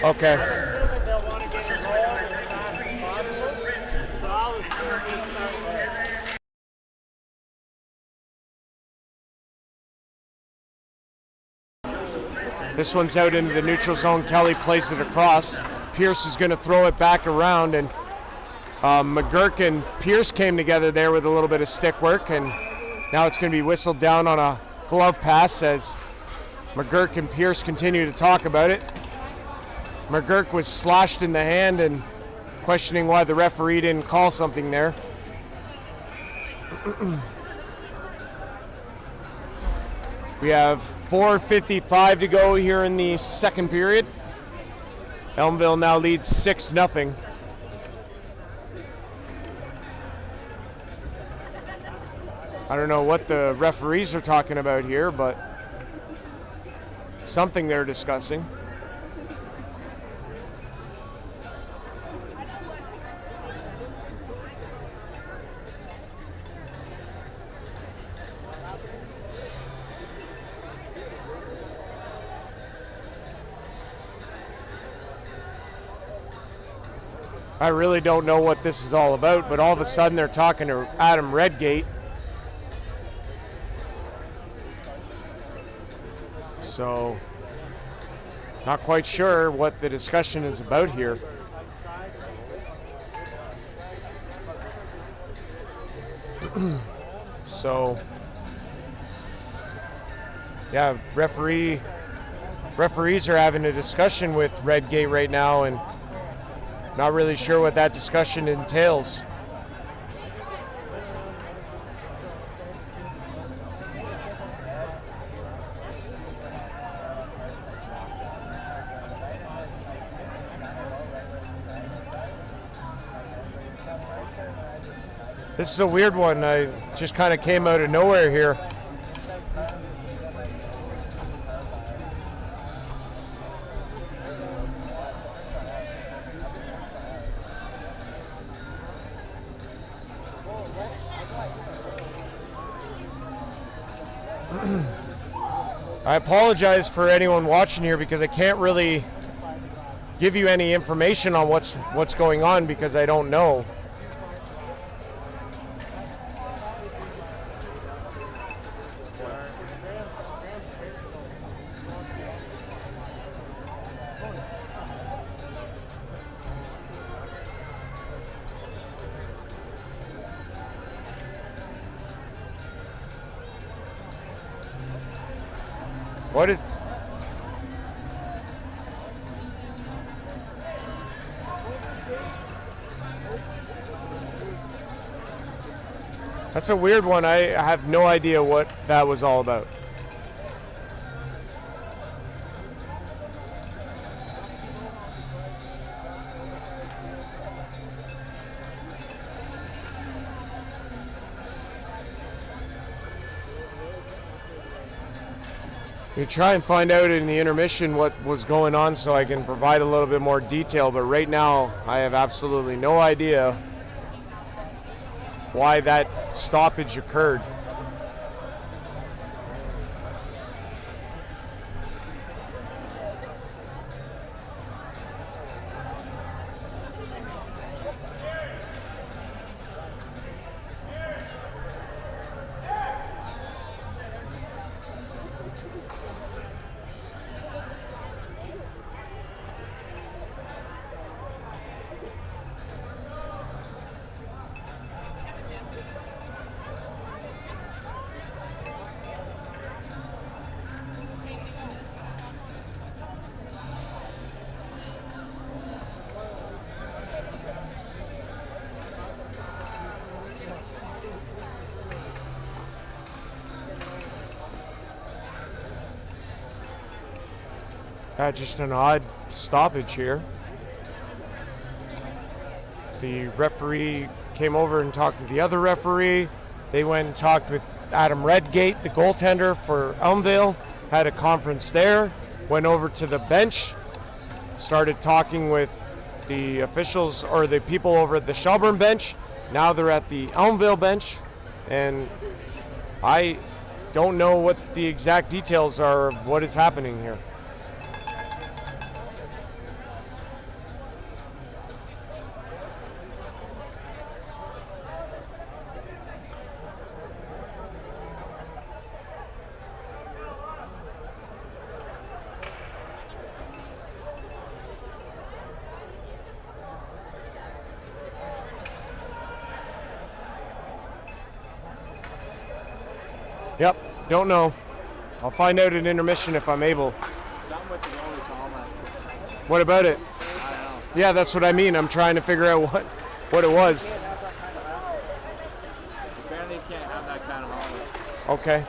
Okay. This one's out into the neutral zone. Kelly plays it across. Pierce is going to throw it back around, and McGurk and Pierce came together there with a little bit of stick work, and now it's going to be whistled down on a glove pass as McGurk and Pierce continue to talk about it. McGurk was slashed in the hand and questioning why the referee didn't call something there. We have 4:55 to go here in the second period. Elmvale now leads 6-0. I don't know what the referees are talking about here, but something they're discussing. I really don't know what this is all about, but all of a sudden they're talking to Adam Redgate. So, not quite sure what the discussion is about here. So, yeah, referees are having a discussion with Redgate right now, and not really sure what that discussion entails. This is a weird one. I just kind of came out of nowhere here. I apologize for anyone watching here because I can't really give you any information on what's going on because I don't know. What is... That's a weird one. I have no idea what that was all about. We try and find out in the intermission what was going on so I can provide a little bit more detail, but right now I have absolutely no idea why that stoppage occurred. Just an odd stoppage here. The referee came over and talked to the other referee. They went and talked with Adam Redgate, the goaltender for Elmvale, had a conference there, went over to the bench, started talking with the officials or the people over at the Shelburne bench. Now they're at the Elmvale bench, and I don't know what the exact details are of what is happening here. Yep, don't know. I'll find out at intermission if I'm able. Something with the goalie's helmet. What about it? I don't know. Yeah, that's what I mean. I'm trying to figure out what it was. Apparently you can't have that kind of helmet. Okay.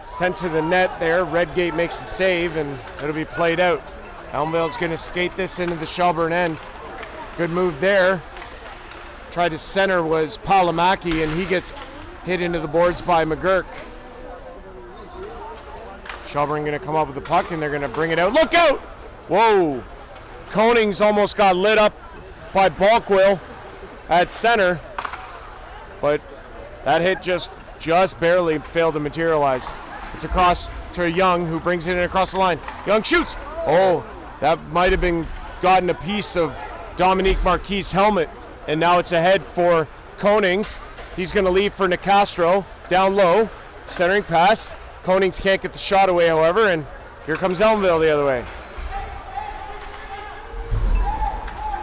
Sent to the net there. Redgate makes the save, and it'll be played out. Elmvale's going to skate this into the Shelburne end. Good move there. Tried to center was Palamaki, and he gets hit into the boards by McGurk. Shelburne going to come up with the puck, and they're going to bring it out. Look out! Whoa! Konings almost got lit up by Balkwill at center, but that hit just barely failed to materialize. It's across to Young, who brings it in across the line. Young shoots! Oh, that might have been gotten a piece of Dominique Marquis' helmet, and now it's ahead for Konings. He's going to leave for Nicastro, down low, centering pass. Konings can't get the shot away, however, and here comes Elmvale the other way.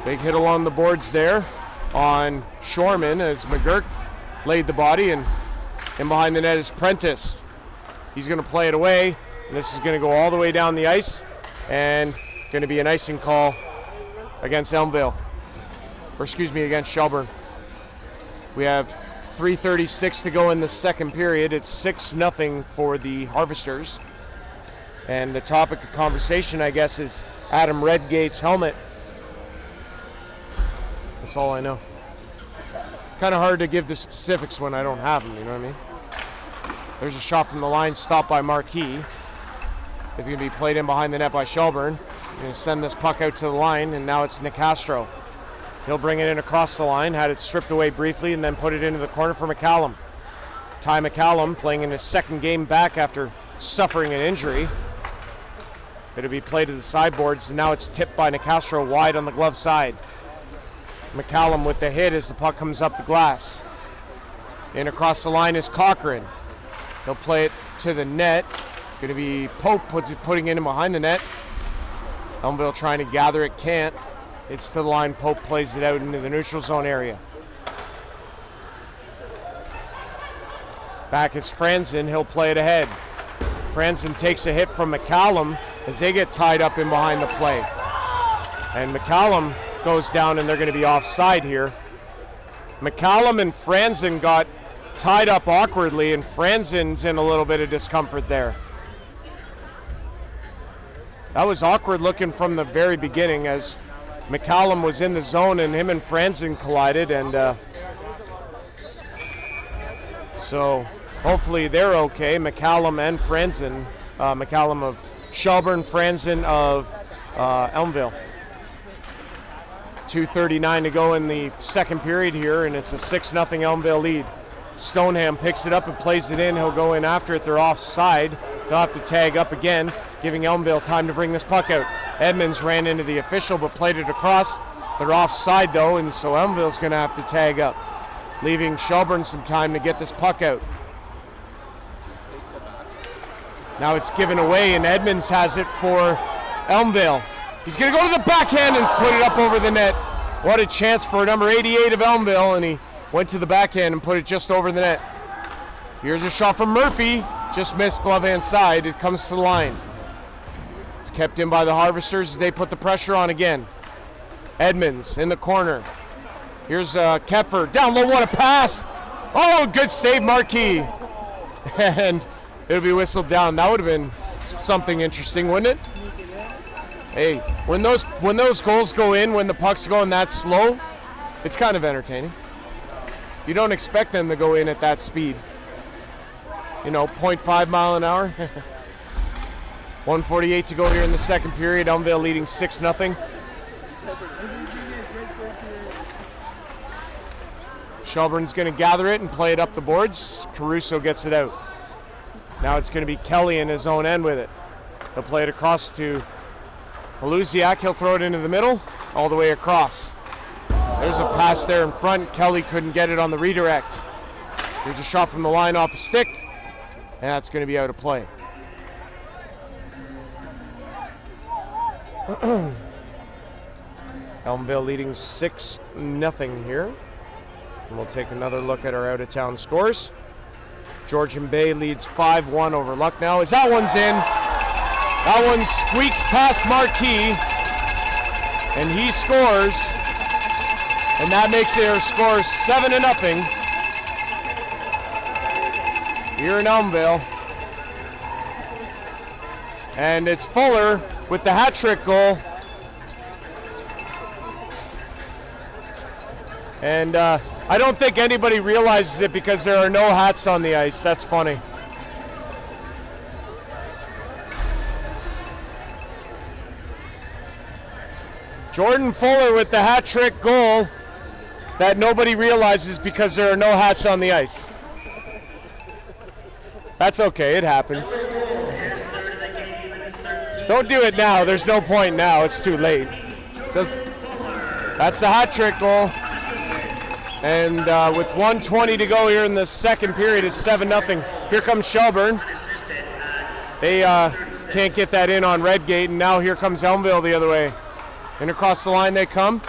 Big hit along the boards there on Shorman as McGurk laid the body, and in behind the net is Prentice. He's going to play it away, and this is going to go all the way down the ice, and going to be an icing call against Elmvale, or excuse me, against Shelburne. We have 3:36 to go in the second period. It's 6-0 for the Harvesters. And the topic of conversation, I guess, is Adam Redgate's helmet. That's all I know. Kind of hard to give the specifics when I don't have them, you know what I mean? There's a shot from the line, stopped by Marquis. It's going to be played in behind the net by Shelburne. Going to send this puck out to the line, and now it's Nicastro. He'll bring it in across the line, had it stripped away briefly, and then put it into the corner for McCallum. Ty McCallum playing in his second game back after suffering an injury. It'll be played to the sideboards, and now it's tipped by Nicastro wide on the glove side. McCallum with the hit as the puck comes up the glass. In across the line is Cochran. He'll play it to the net. Going to be Pope putting it in behind the net. Elmvale trying to gather it, can't. It's to the line. Pope plays it out into the neutral zone area. Back is Franzen. He'll play it ahead. Franzen takes a hit from McCallum as they get tied up in behind the play. And McCallum goes down, and they're going to be offside here. McCallum and Franzen got tied up awkwardly, and Franzen's in a little bit of discomfort there. That was awkward looking from the very beginning as McCallum was in the zone and him and Franzen collided, and so hopefully they're okay. McCallum and Franzen, McCallum of Shelburne, Franzen of Elmvale. 2:39 to go in the second period here, and it's a 6-0 Elmvale lead. Stoneham picks it up and plays it in. He'll go in after it. They're offside. They'll have to tag up again, giving Elmvale time to bring this puck out. Edmonds ran into the official but played it across. They're offside though, and so Elmvale's going to have to tag up, leaving Shelburne some time to get this puck out. Now it's given away, and Edmonds has it for Elmvale. He's going to go to the backhand and put it up over the net. What a chance for number 88 of Elmvale, and he went to the backhand and put it just over the net. Here's a shot from Murphy. Just missed glove hand side. It comes to the line. It's kept in by the Harvesters as they put the pressure on again. Edmonds in the corner. Here's Kepfer. Down low, what a pass. Oh, good save, Marquis. And it'll be whistled down. That would have been something interesting, wouldn't it? Hey, when those goals go in, when the puck's going that slow, it's kind of entertaining. You don't expect them to go in at that speed. 0.5 mile an hour. 1:48 to go here in the second period. Elmvale leading 6-0. Shelburne's going to gather it and play it up the boards. Caruso gets it out. Now it's going to be Kelly in his own end with it. He'll play it across to Haluziak. He'll throw it into the middle, all the way across. There's a pass there in front. Kelly couldn't get it on the redirect. Here's a shot from the line off a stick, and that's going to be out of play. Elmvale leading 6-0 here. And we'll take another look at our out-of-town scores. Georgian Bay leads 5-1 over Lucknow. As that one's in, that one squeaks past Marquis, and he scores. And that makes their score 7-0 here in Elmvale. And it's Fuller with the hat trick goal. And I don't think anybody realizes it because there are no hats on the ice. That's funny. Jordan Fuller with the hat trick goal that nobody realizes because there are no hats on the ice. That's okay, it happens. Don't do it now, there's no point now, it's too late. That's the hat trick goal. And with 1:20 to go here in the second period, it's 7-0. Here comes Shelburne. They can't get that in on Redgate, and now here comes Elmvale the other way. And across the line they come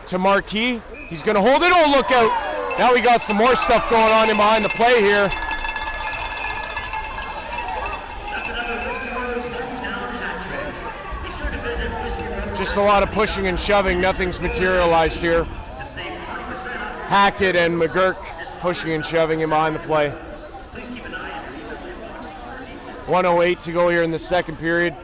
to Marquis. He's going to hold it. Oh, look out. Now we got some more stuff going on in behind the play here. Just a lot of pushing and shoving. Nothing's materialized here. Hackett and McGurk pushing and shoving in behind the play. 1:08 to go here in the second period.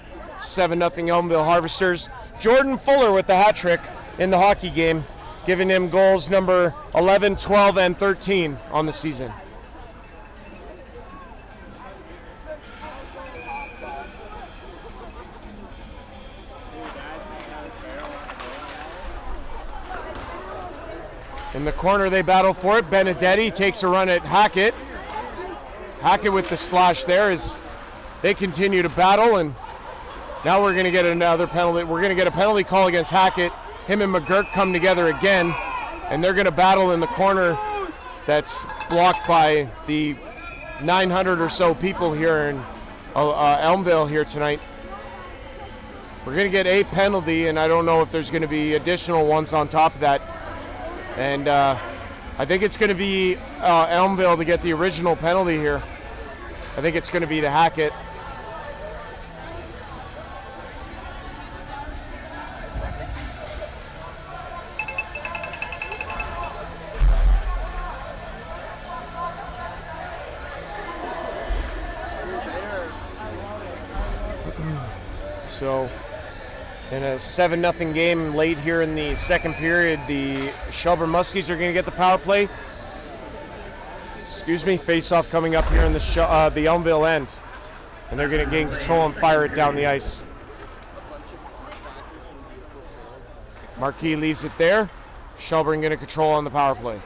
7-0 Elmvale Harvesters. Jordan Fuller with the hat trick in the hockey game, giving him goals number 11, 12, and 13 on the season. In the corner they battle for it. Benedetti takes a run at Hackett. Hackett with the slash there as they continue to battle, and Now we're going to get another penalty. We're going to get a penalty call against Hackett. Him and McGurk come together again, and they're going to battle in the corner that's blocked by the 900 or so people here in Elmvale here tonight. We're going to get a penalty, and I don't know if there's going to be additional ones on top of that. And I think it's going to be Elmvale to get the original penalty here. I think it's going to be the Hackett. So, in a 7-0 game late here in the second period, the Shelburne Muskies are going to get the power play. Excuse me, face-off coming up here in the Elmvale end. And they're going to gain control and fire it down the ice. Marquis leaves it there. Shelburne going to control on the power play.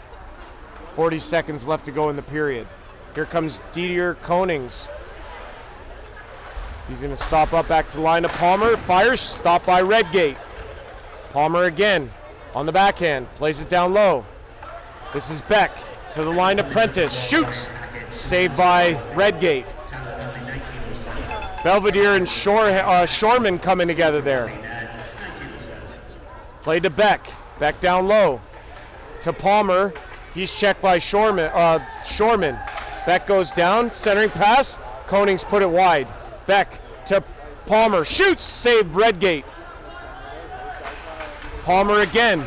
40 seconds left to go in the period. Here comes Didier Konings. He's going to stop up back to the line of Palmer. Fires, stopped by Redgate. Palmer again on the backhand. Plays it down low. This is Beck to the line of Prentice. Shoots. Saved by Redgate. Belvedere and Shorman coming together there. Played to Beck. Beck down low. To Palmer. He's checked by Shorman. Beck goes down. Centering pass. Konings put it wide. Beck to Palmer. Shoots. Saved Redgate. Palmer again.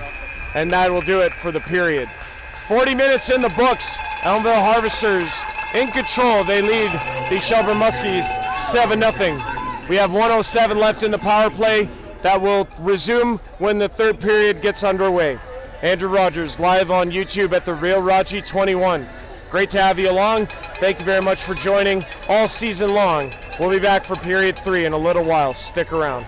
And that will do it for the period. 40 minutes in the books. Elmvale Harvesters in control. They lead the Shelburne Muskies 7-0. We have 1:07 left in the power play. That will resume when the third period gets underway. Andrew Rodgers live on YouTube at the Real Raji 21. Great to have you along. Thank you very much for joining all season long. We'll be back for period 3 in a little while. Stick around.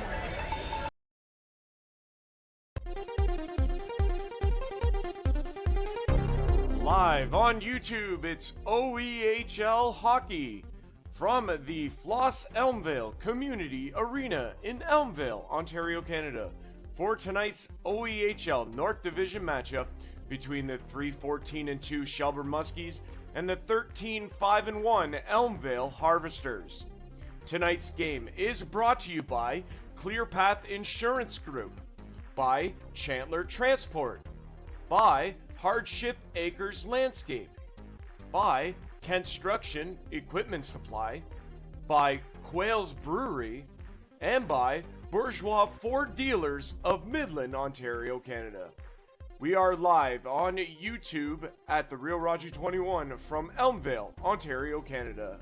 Live on YouTube, it's OEHL Hockey from the Flos Elmvale Community Arena in Elmvale, Ontario, Canada, for tonight's OEHL North Division matchup between the 3-14-2 Shelburne Muskies and the 13-5-1 Elmvale Harvesters. Tonight's game is brought to you by ClearPath Insurance Group, by Chandler Transport, by Hardship Acres Landscape, by Construction Equipment Supply, by Quail's Brewery, and by Bourgeois Ford Dealers of Midland, Ontario, Canada. We are live on YouTube at the Real Raji 21 from Elmvale, Ontario, Canada.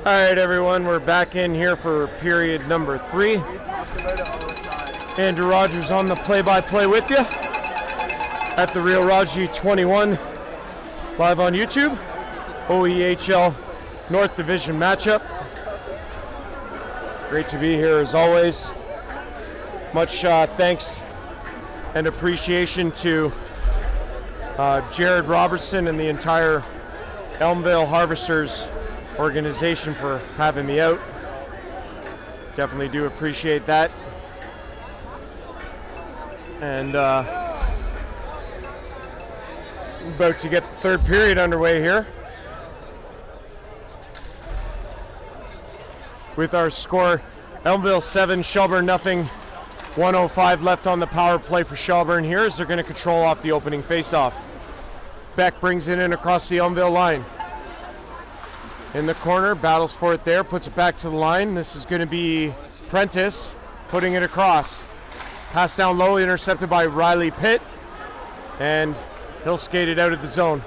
All right, everyone, we're back in here for period number 3. Andrew Rodgers on the play-by-play with you at the Real Raji 21, live on YouTube. OEHL North Division matchup. Great to be here as always. Much thanks and appreciation to Jared Robertson and the entire Elmvale Harvesters organization for having me out. Definitely do appreciate that. And about to get the third period underway here with our score: Elmvale 7, Shelburne nothing. 1:05 left on the power play for Shelburne here as they're going to control off the opening faceoff. Beck brings it in across the Elmvale line. In the corner, battles for it there, puts it back to the line. This is going to be Prentice putting it across. Pass down low, intercepted by Riley Pitt, and he'll skate it out of the zone.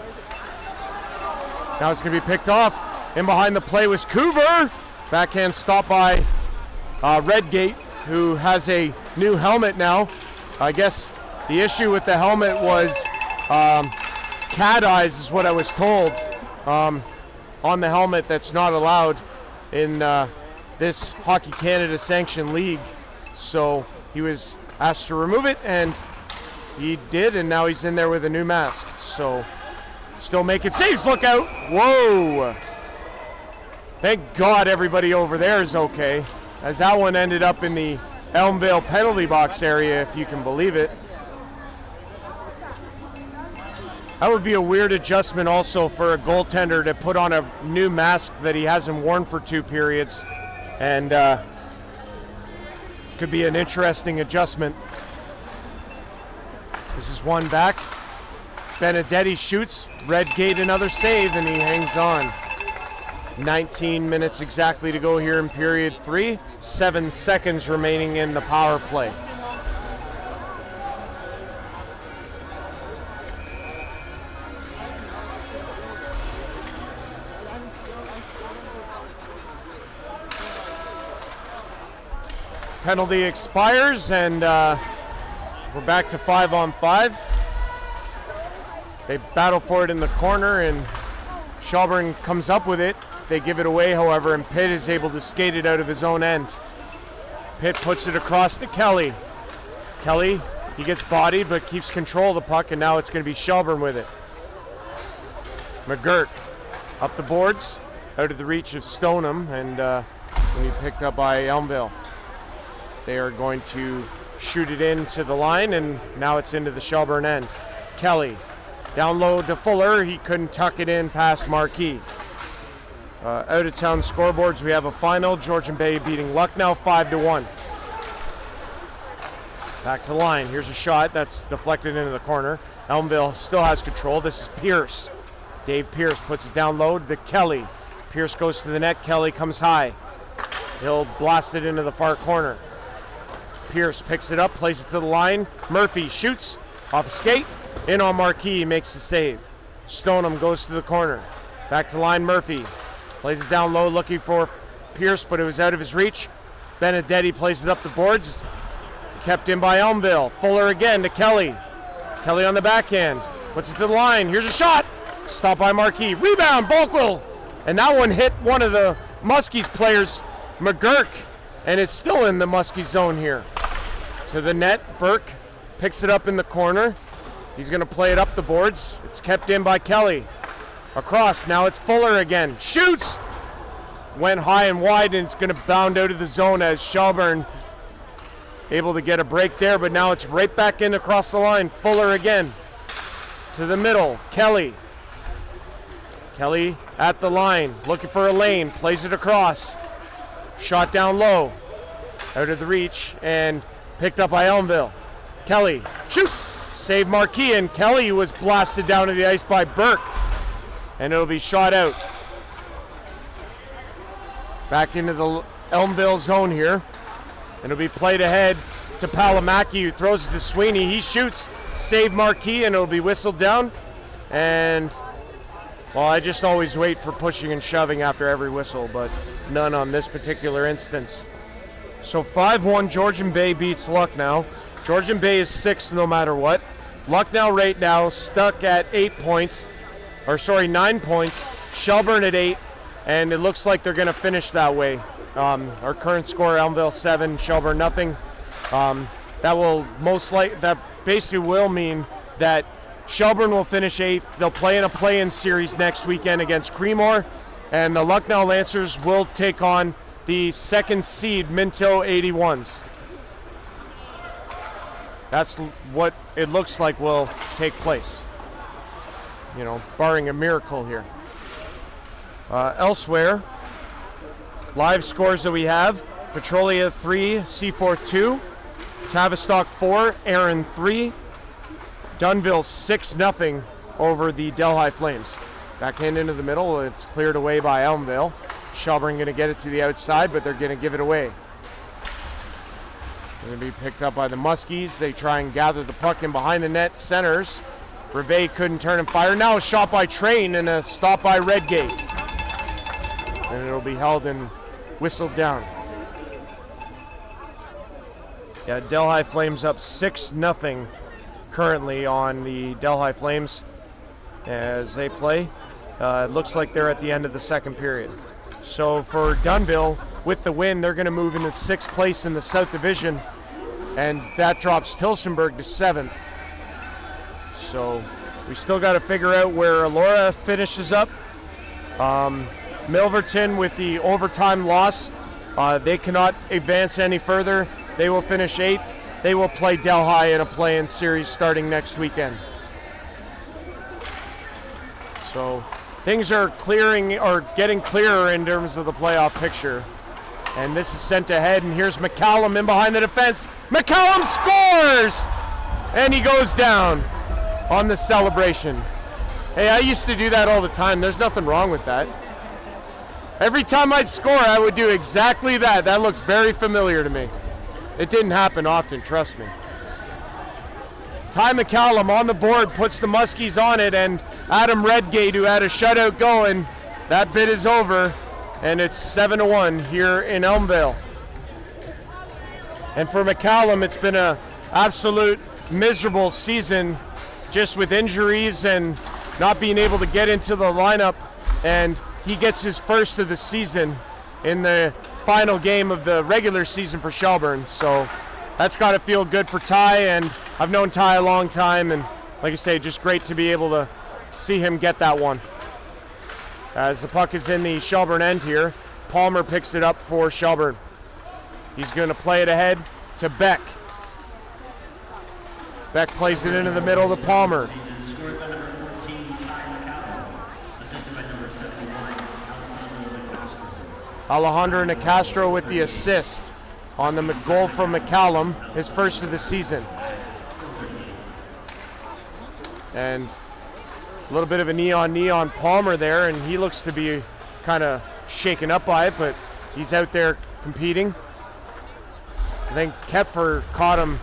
Now it's going to be picked off. In behind the play was Coover. Backhand stop by Redgate, who has a new helmet now. I guess the issue with the helmet was cat eyes is what I was told. On the helmet that's not allowed in this Hockey Canada sanctioned league. So he was asked to remove it, and he did, and now he's in there with a new mask. So still making saves. Look out. Whoa. Thank God everybody over there is okay, as that one ended up in the Elmvale penalty box area, if you can believe it. That would be a weird adjustment also for a goaltender to put on a new mask that he hasn't worn for 2 periods, and could be an interesting adjustment. This is one back. Benedetti shoots. Redgate another save, and he hangs on. 19 minutes exactly to go here in period 3. 7 seconds remaining in the power play. Penalty expires, and we're back to 5-on-5. They battle for it in the corner, and Shelburne comes up with it. They give it away, however, and Pitt is able to skate it out of his own end. Pitt puts it across to Kelly. Kelly, he gets bodied but keeps control of the puck, and now it's going to be Shelburne with it. McGirt up the boards, out of the reach of Stoneham, and will be picked up by Elmvale. They are going to shoot it into the line, and now it's into the Shelburne end. Kelly, down low to Fuller. He couldn't tuck it in past Marquis. Out of town scoreboards, we have a final. Georgian Bay beating Lucknow 5-1. Back to line. Here's a shot that's deflected into the corner. Elmvale still has control. This is Pierce. Dave Pierce puts it down low to Kelly. Pierce goes to the net. Kelly comes high. He'll blast it into the far corner. Pierce picks it up, plays it to the line. Murphy shoots off a skate. In on Marquis, makes the save. Stoneham goes to the corner. Back to line, Murphy. Plays it down low, looking for Pierce, but it was out of his reach. Benedetti plays it up the boards. Kept in by Elmvale. Fuller again to Kelly. Kelly on the backhand. Puts it to the line. Here's a shot. Stopped by Marquis. Rebound, Bulkwell. And that one hit one of the Muskies players, McGurk. And it's still in the Muskie zone here. To the net, Burke picks it up in the corner. He's going to play it up the boards. It's kept in by Kelly. Across, now it's Fuller again. Shoots! Went high and wide, and it's going to bound out of the zone as Shelburne able to get a break there, but now it's right back in across the line. Fuller again. To the middle, Kelly. Kelly at the line, looking for a lane, plays it across. Shot down low, out of the reach, and picked up by Elmvale. Kelly shoots, save Marquis, and Kelly was blasted down to the ice by Burke, and it'll be shot out. Back into the Elmvale zone here, and it'll be played ahead to Palamaki, who throws it to Sweeney. He shoots, save Marquis, and it'll be whistled down, and Well, I just always wait for pushing and shoving after every whistle, but none on this particular instance. So 5-1, Georgian Bay beats Lucknow. Georgian Bay is 6th no matter what. Lucknow right now stuck at 9 points. Shelburne at 8, and it looks like they're going to finish that way. Our current score: Elmvale 7, Shelburne nothing. That basically will mean that Shelburne will finish 8th. They'll play in a play-in series next weekend against Creemore, and the Lucknow Lancers will take on the 2nd seed Minto 81s. That's what it looks like will take place, barring a miracle here. Elsewhere, live scores that we have: Petrolia 3, C4 2, Tavistock 4, Aaron 3, Dunville 6-0 over the Delhi Flames. Backhand into the middle, it's cleared away by Elmvale. Shelburne going to get it to the outside, but they're going to give it away. Going to be picked up by the Muskies. They try and gather the puck in behind the net. Centers. Reve couldn't turn and fire. Now a shot by Train and a stop by Redgate. And it'll be held and whistled down. Yeah, Delhi Flames up 6-0 currently on the Delhi Flames as they play. It looks like they're at the end of the second period. So for Dunville, with the win, they're going to move into 6th place in the South Division, and that drops Tilsonburg to 7th. So we still got to figure out where Elora finishes up. Milverton, with the overtime loss, they cannot advance any further. They will finish 8th. They will play Delhi in a play-in series starting next weekend. So things are getting clearer in terms of the playoff picture. And this is sent ahead, and here's McCallum in behind the defense. McCallum scores! And he goes down on the celebration. Hey, I used to do that all the time. There's nothing wrong with that. Every time I'd score, I would do exactly that. That looks very familiar to me. It didn't happen often, trust me. Ty McCallum on the board puts the Muskies on it, and Adam Redgate, who had a shutout going, that bit is over, and it's 7-1 here in Elmvale. And for McCallum, it's been an absolute miserable season, just with injuries and not being able to get into the lineup, and he gets his first of the season in the final game of the regular season for Shelburne. So that's got to feel good for Ty, and I've known Ty a long time, and like I say, just great to be able to see him get that one. As the puck is in the Shelburne end here, Palmer picks it up for Shelburne. He's going to play it ahead to Beck. Beck plays it into the middle to Palmer. Alejandro Nicastro with the assist on the goal from McCallum, his first of the season. And a little bit of a knee on Palmer there, and he looks to be kind of shaken up by it, but he's out there competing. I think Kepfer caught him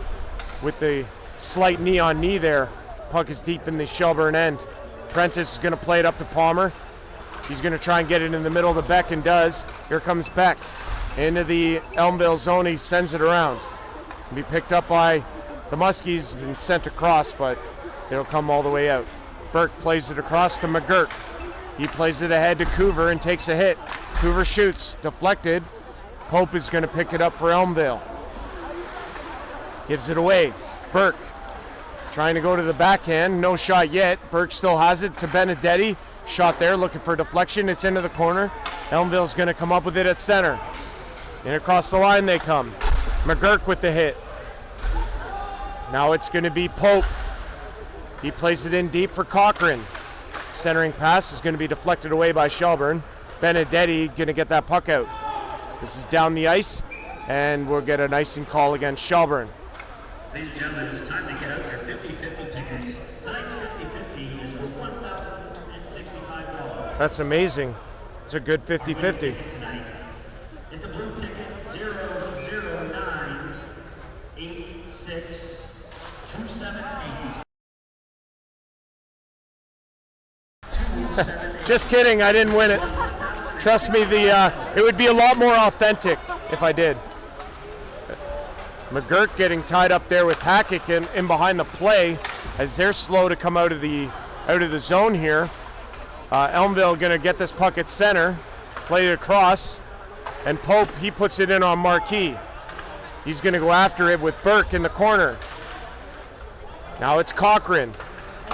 with the slight knee there. Puck is deep in the Shelburne end. Prentice is going to play it up to Palmer. He's going to try and get it in the middle to Beck, and does. Here comes Beck into the Elmvale zone. He sends it around. It'll be picked up by the Muskies and sent across, but it'll come all the way out. Burke plays it across to McGurk. He plays it ahead to Coover and takes a hit. Coover shoots, deflected. Pope is going to pick it up for Elmvale. Gives it away. Burke trying to go to the backhand. No shot yet. Burke still has it to Benedetti. Shot there, looking for deflection. It's into the corner. Elmvale's going to come up with it at center. And across the line they come. McGurk with the hit. Now it's going to be Pope. He plays it in deep for Cochran. Centering pass is going to be deflected away by Shelburne. Benedetti going to get that puck out. This is down the ice, and we'll get an icing call against Shelburne. Ladies and gentlemen, it's time to get out your 50-50 tickets. Tonight's 50-50 is for $1,065. That's amazing. It's a good 50-50. It's a blue ticket, 00986278278. Just kidding, I didn't win it. Trust me, it would be a lot more authentic if I did. McGurk getting tied up there with Hackett in behind the play as they're slow to come out of the zone here. Elmvale going to get this puck at center, play it across, and Pope, he puts it in on Marquis. He's going to go after it with Burke in the corner. Now it's Cochran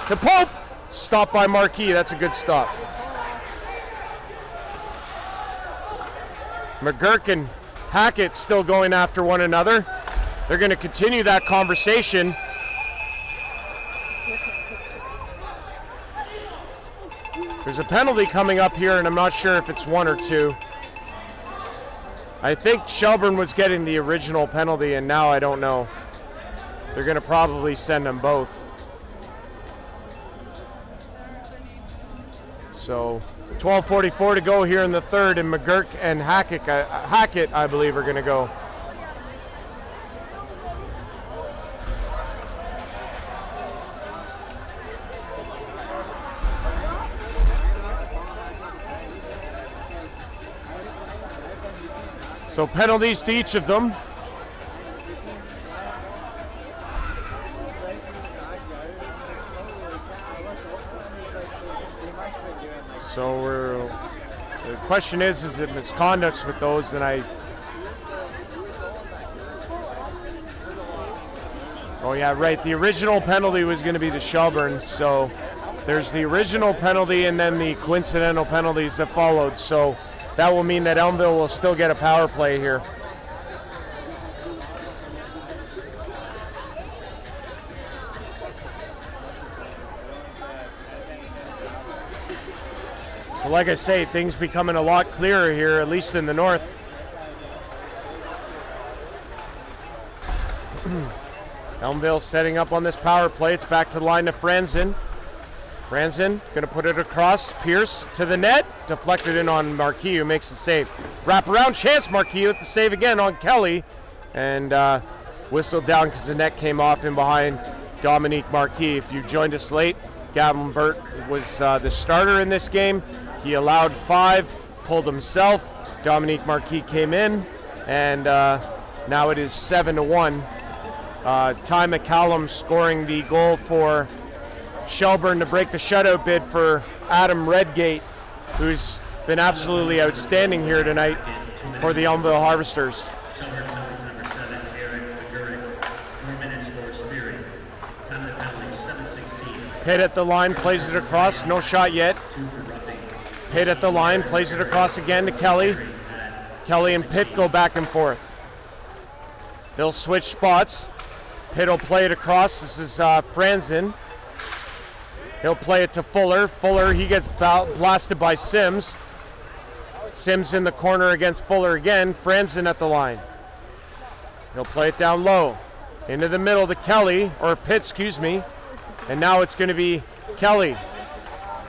to Pope. Stopped by Marquis. That's a good stop. McGurk and Hackett still going after one another. They're going to continue that conversation. There's a penalty coming up here, and I'm not sure if it's 1 or 2. I think Shelburne was getting the original penalty, and now I don't know. They're going to probably send them both. So 12:44 to go here in the third, and McGurk and Hackett, I believe, are going to go. So penalties to each of them. So the question is it misconducts with those? And oh yeah, right. The original penalty was going to be to Shelburne. So there's the original penalty and then the coincidental penalties that followed. So that will mean that Elmvale will still get a power play here. So like I say, things becoming a lot clearer here, at least in the north. Elmvale setting up on this power play. It's back to the line to Franzen. Franzen going to put it across. Pierce to the net. Deflected in on Marquis, who makes the save. Wrap-around chance, Marquis with the save again on Kelly. And whistled down because the net came off in behind Dominique Marquis. If you joined us late, Gavin Burt was the starter in this game. He allowed 5, pulled himself. Dominique Marquis came in, and now it is 7-1. Ty McCallum scoring the goal for Shelburne to break the shutout bid for Adam Redgate, who's been absolutely outstanding here tonight for the Elmvale Harvesters. Shelburne penalties number 7, Eric McGurk, 4 minutes for Speary. Time of the penalty, 7:16. Pitt at the line, plays it across, no shot yet. 2 for roughing. Pitt at the line, plays it across again to Kelly. Kelly and Pitt go back and forth. They'll switch spots. Pitt will play it across. This is Franzen. He'll play it to Fuller. Fuller, he gets blasted by Sims. Sims in the corner against Fuller again. Franzen at the line. He'll play it down low. Into the middle to Kelly, or Pitt, excuse me. And now it's going to be Kelly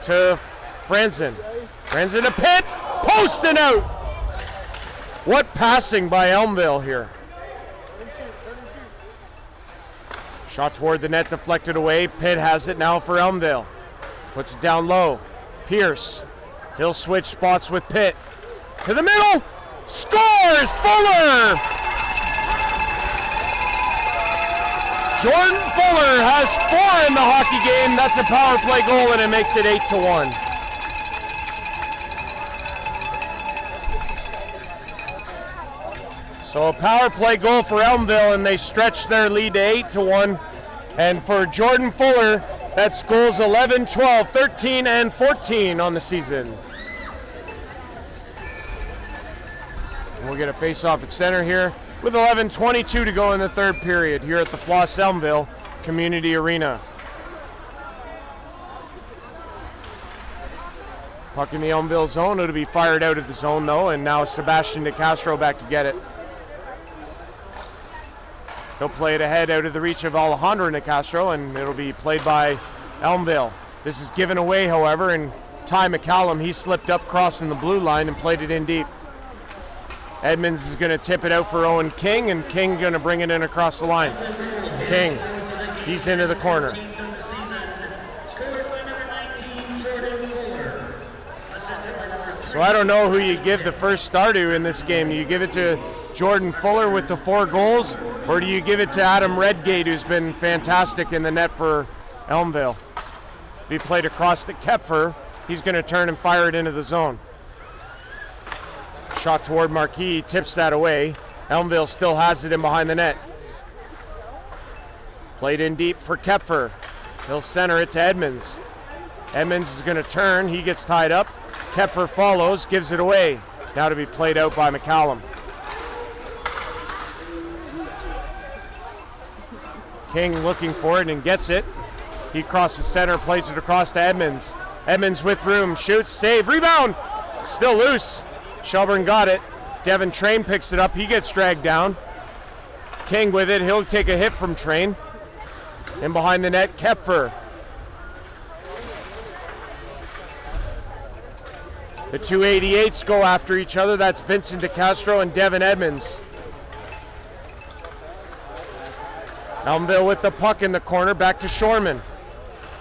to Franzen. Franzen to Pitt. Post and out. What passing by Elmvale here. Shot toward the net, deflected away. Pitt has it now for Elmvale. Puts it down low. Pierce. He'll switch spots with Pitt. To the middle. Scores! Fuller! Jordan Fuller has 4 in the hockey game. That's a power play goal, and it makes it 8-1. So a power play goal for Elmvale, and they stretch their lead to 8-1. And for Jordan Fuller, that's goals 11, 12, 13, and 14 on the season. We'll get a face-off at center here with 11:22 to go in the third period here at the Flos Elmvale Community Arena. Puck in the Elmvale zone. It'll be fired out of the zone, though, and now Sebastian DeCastro back to get it. He'll play it ahead out of the reach of Alejandro Nicastro, and it'll be played by Elmvale. This is given away, however, and Ty McCallum, he slipped up crossing the blue line and played it in deep. Edmonds is going to tip it out for Owen King, and King going to bring it in across the line. King, he's into the corner. So I don't know who you give the first star to in this game. Do you give it to Jordan Fuller with the 4 goals, or do you give it to Adam Redgate, who's been fantastic in the net for Elmvale? He played across to Kepfer. He's going to turn and fire it into the zone. Shot toward Marquis, tips that away. Elmvale still has it in behind the net. Played in deep for Kepfer. He'll center it to Edmonds. Edmonds is going to turn. He gets tied up. Kepfer follows, gives it away. Now to be played out by McCallum. King looking for it and gets it. He crosses center, plays it across to Edmonds. Edmonds with room, shoots, save, rebound! Still loose. Shelburne got it. Devin Train picks it up. He gets dragged down. King with it. He'll take a hit from Train. In behind the net, Kepfer. The 288s go after each other. That's Vincent DeCastro and Devin Edmonds. Elmvale with the puck in the corner, back to Shorman.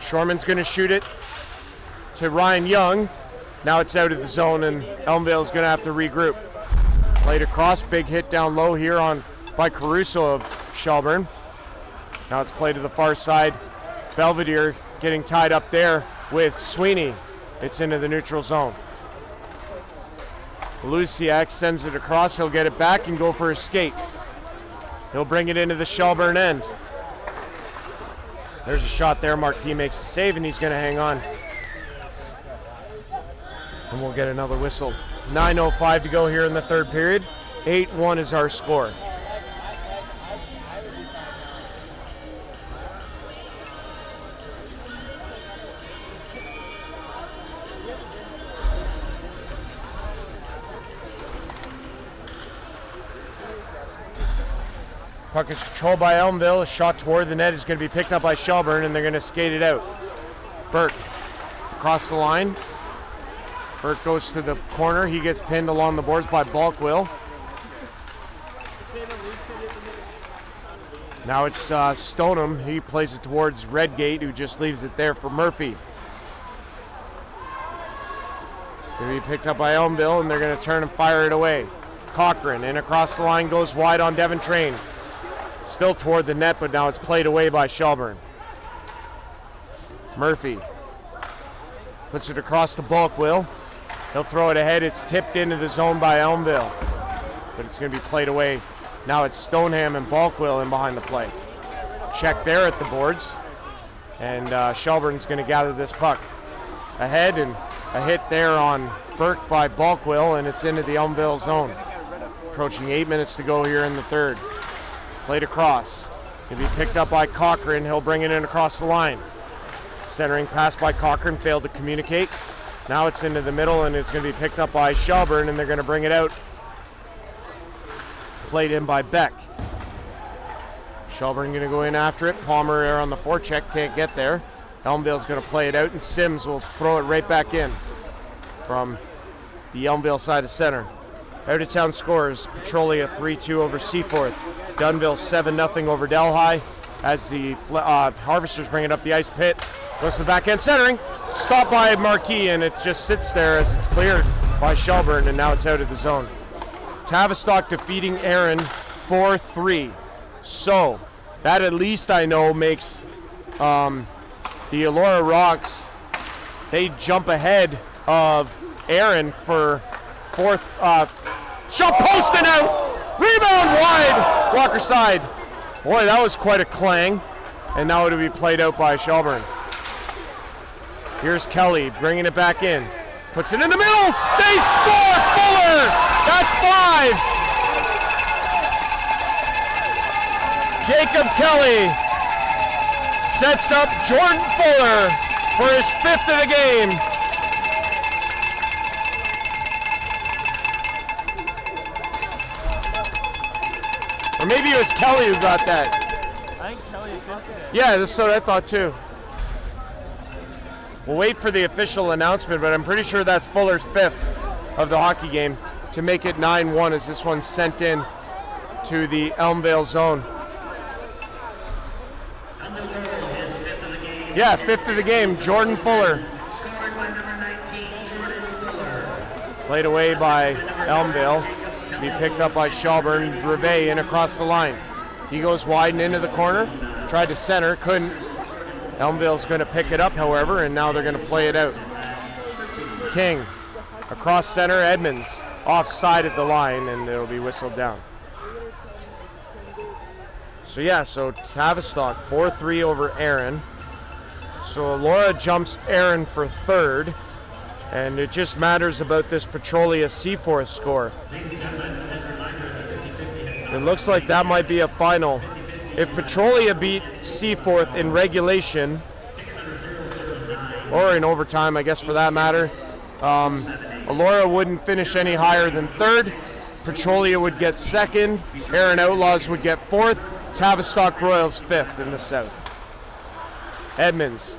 Shorman's going to shoot it to Ryan Young. Now it's out of the zone, and Elmvale's going to have to regroup. Played across, big hit down low here by Caruso of Shelburne. Now it's played to the far side. Belvedere getting tied up there with Sweeney. It's into the neutral zone. Luciak sends it across. He'll get it back and go for a skate. He'll bring it into the Shelburne end. There's a shot there. Marquis makes a save, and he's going to hang on. And we'll get another whistle. 9:05 to go here in the third period. 8-1 is our score. Puck is controlled by Elmvale. A shot toward the net is going to be picked up by Shelburne, and they're going to skate it out. Burke across the line. Burke goes to the corner. He gets pinned along the boards by Balkwill. Now it's Stoneham. He plays it towards Redgate, who just leaves it there for Murphy. Going to be picked up by Elmville, and they're going to turn and fire it away. Cochran in across the line, goes wide on Devin Train. Still toward the net, but now it's played away by Shelburne. Murphy puts it across the Balkwill. He'll throw it ahead. It's tipped into the zone by Elmville, but it's going to be played away. Now it's Stoneham and Balkwill in behind the play. Check there at the boards, and Shelburne's going to gather this puck. Ahead, and a hit there on Burke by Balkwill, and it's into the Elmvale zone. Approaching 8 minutes to go here in the third. Played across. Going to be picked up by Cochran. He'll bring it in across the line. Centering pass by Cochran, failed to communicate. Now it's into the middle, and it's going to be picked up by Shelburne, and they're going to bring it out. Played in by Beck. Shelburne going to go in after it. Palmer there on the forecheck, can't get there. Elmvale's going to play it out, and Sims will throw it right back in from the Elmvale side of center. Out of town scores, Petrolia 3-2 over Seaforth. Dunville 7-0 over Delhi as the Harvesters bring it up the ice pit. Goes to the back end centering. Stopped by Marquis, and it just sits there as it's cleared by Shelburne, and now it's out of the zone. Tavistock defeating Erin 4-3. So that at least I know makes the Elora Rocks, they jump ahead of Erin for fourth. Shot post and out! Rebound wide! Walker side. Boy, that was quite a clang. And now it'll be played out by Shelburne. Here's Kelly bringing it back in. Puts it in the middle. They score! Fuller! That's 5. Jacob Kelly sets up Jordan Fuller for his 5th of the game. Or maybe it was Kelly who got that. I think Kelly assisted it. Yeah, that's what I thought too. We'll wait for the official announcement, but I'm pretty sure that's Fuller's 5th of the hockey game to make it 9-1 as this one's sent in to the Elmvale zone. Yeah, 5th of the game, Jordan Fuller. Scored by number 19, Jordan Fuller. Played away by Elmvale. Be picked up by Shelburne. Brevet in across the line. He goes wide and into the corner. Tried to center, couldn't. Elmvale's going to pick it up, however, and now they're going to play it out. King across center. Edmonds offside at the line, and it'll be whistled down. So Tavistock 4-3 over Aaron. So Laura jumps Aaron for third, and it just matters about this Petrolia Seaforth score. It looks like that might be a final. If Petrolia beat Seaforth in regulation, or in overtime, I guess for that matter, Elora wouldn't finish any higher than third. Petrolia would get second. Aaron Outlaws would get fourth. Tavistock Royals fifth in the south. Edmonds,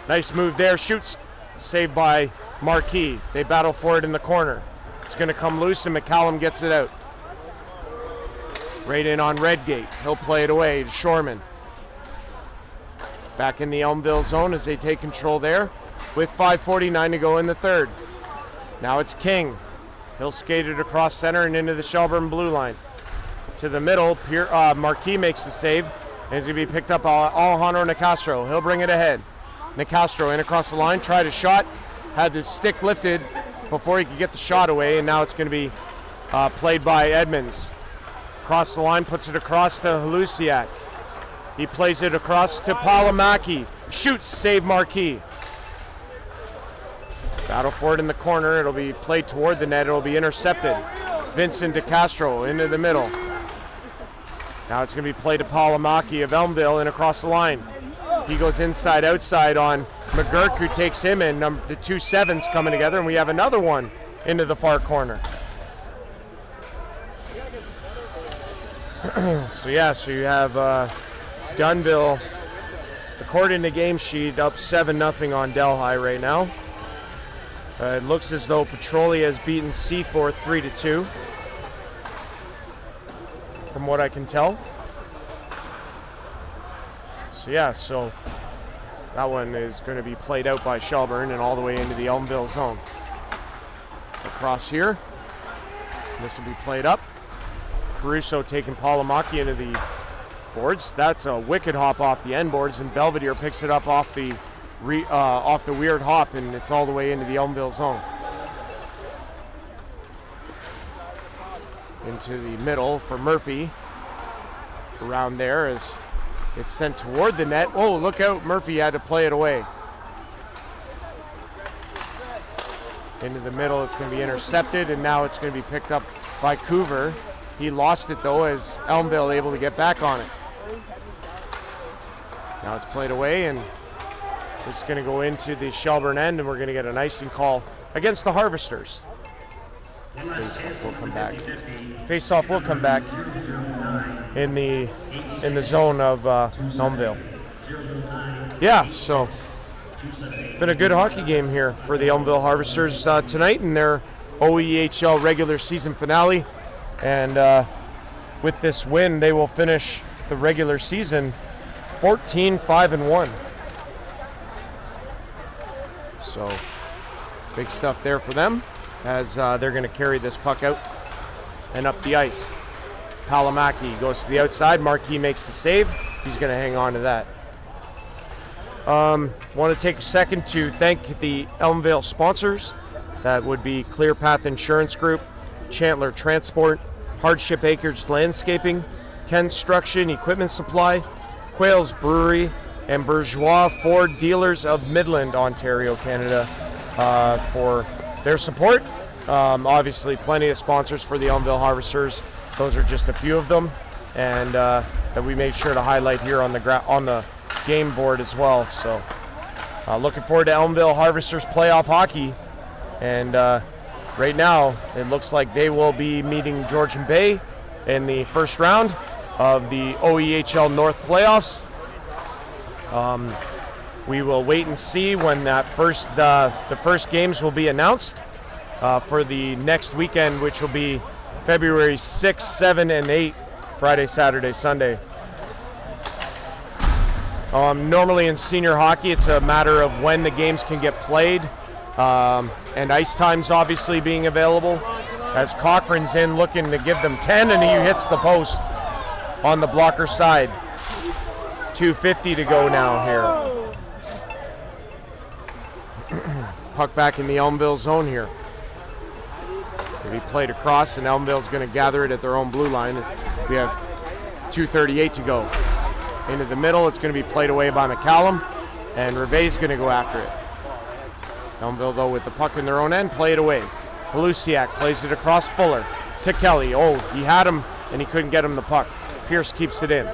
nice move there, shoots, saved by Marquis. They battle for it in the corner. It's going to come loose and McCallum gets it out. Right in on Redgate. He'll play it away to Shorman. Back in the Elmvale zone as they take control there with 5:49 to go in the third. Now it's King. He'll skate it across center and into the Shelburne blue line. To the middle, Marquis makes the save, and it's going to be picked up by Alejandro Nicastro. He'll bring it ahead. Nicastro in across the line, tried a shot, had the stick lifted before he could get the shot away, and now it's going to be played by Edmonds. Across the line, puts it across to Halusiak. He plays it across to Palamaki. Shoots, save Marquis. Battle for it in the corner. It'll be played toward the net. It'll be intercepted. Vincent DeCastro into the middle. Now it's going to be played to Palamaki of Elmvale and across the line. He goes inside, outside on McGurk, who takes him in. The 2 sevens coming together, and we have another one into the far corner. So you have Dunville, according to game sheet, up 7-0 on Delhi right now. It looks as though Petrolia has beaten Seaforth 3-2, from what I can tell. So that one is going to be played out by Shelburne and all the way into the Elmvale zone. Across here, this will be played up. Caruso taking Palamaki into the boards. That's a wicked hop off the end boards, and Belvedere picks it up off the weird hop, and it's all the way into the Elmvale zone. Into the middle for Murphy. Around there as it's sent toward the net. Oh, look out, Murphy had to play it away. Into the middle, it's going to be intercepted, and now it's going to be picked up by Coover. He lost it, though, as Elmvale able to get back on it. Now it's played away, and it's going to go into the Shelburne end, and we're going to get an icing call against the Harvesters. Face-off will come back. Face-off will come back in the zone of Elmvale. Yeah, so been a good hockey game here for the Elmvale Harvesters tonight in their OEHL regular season finale. And with this win, they will finish the regular season 14-5-1. So big stuff there for them as they're going to carry this puck out and up the ice. Palamaki goes to the outside. Marquis makes the save. He's going to hang on to that. Want to take a second to thank the Elmvale sponsors. That would be Clear Path Insurance Group, Chandler Transport, Hardship Acres Landscaping, Construction Equipment Supply, Quails Brewery, and Bourgeois Ford Dealers of Midland, Ontario, Canada, for their support. Obviously, plenty of sponsors for the Elmvale Harvesters. Those are just a few of them, and that we made sure to highlight here on the game board as well. So, looking forward to Elmvale Harvesters playoff hockey, and right now it looks like they will be meeting Georgian Bay in the first round of the OEHL North playoffs. We will wait and see when that the first games will be announced for the next weekend, which will be February 6, 7, and 8, Friday, Saturday, Sunday. Normally in senior hockey, it's a matter of when the games can get played. And ice time's obviously being available as Cochran's in looking to give them 10, and he hits the post on the blocker side. 2:50 to go now here. Puck back in the Elmvale zone here. If he played across, and Elmvale's going to gather it at their own blue line. We have 2:38 to go. Into the middle, it's going to be played away by McCallum, and Reve's going to go after it. Elmvale, though, with the puck in their own end, play it away. Pelusiak plays it across Fuller to Kelly. Oh, he had him, and he couldn't get him the puck. Pierce keeps it in.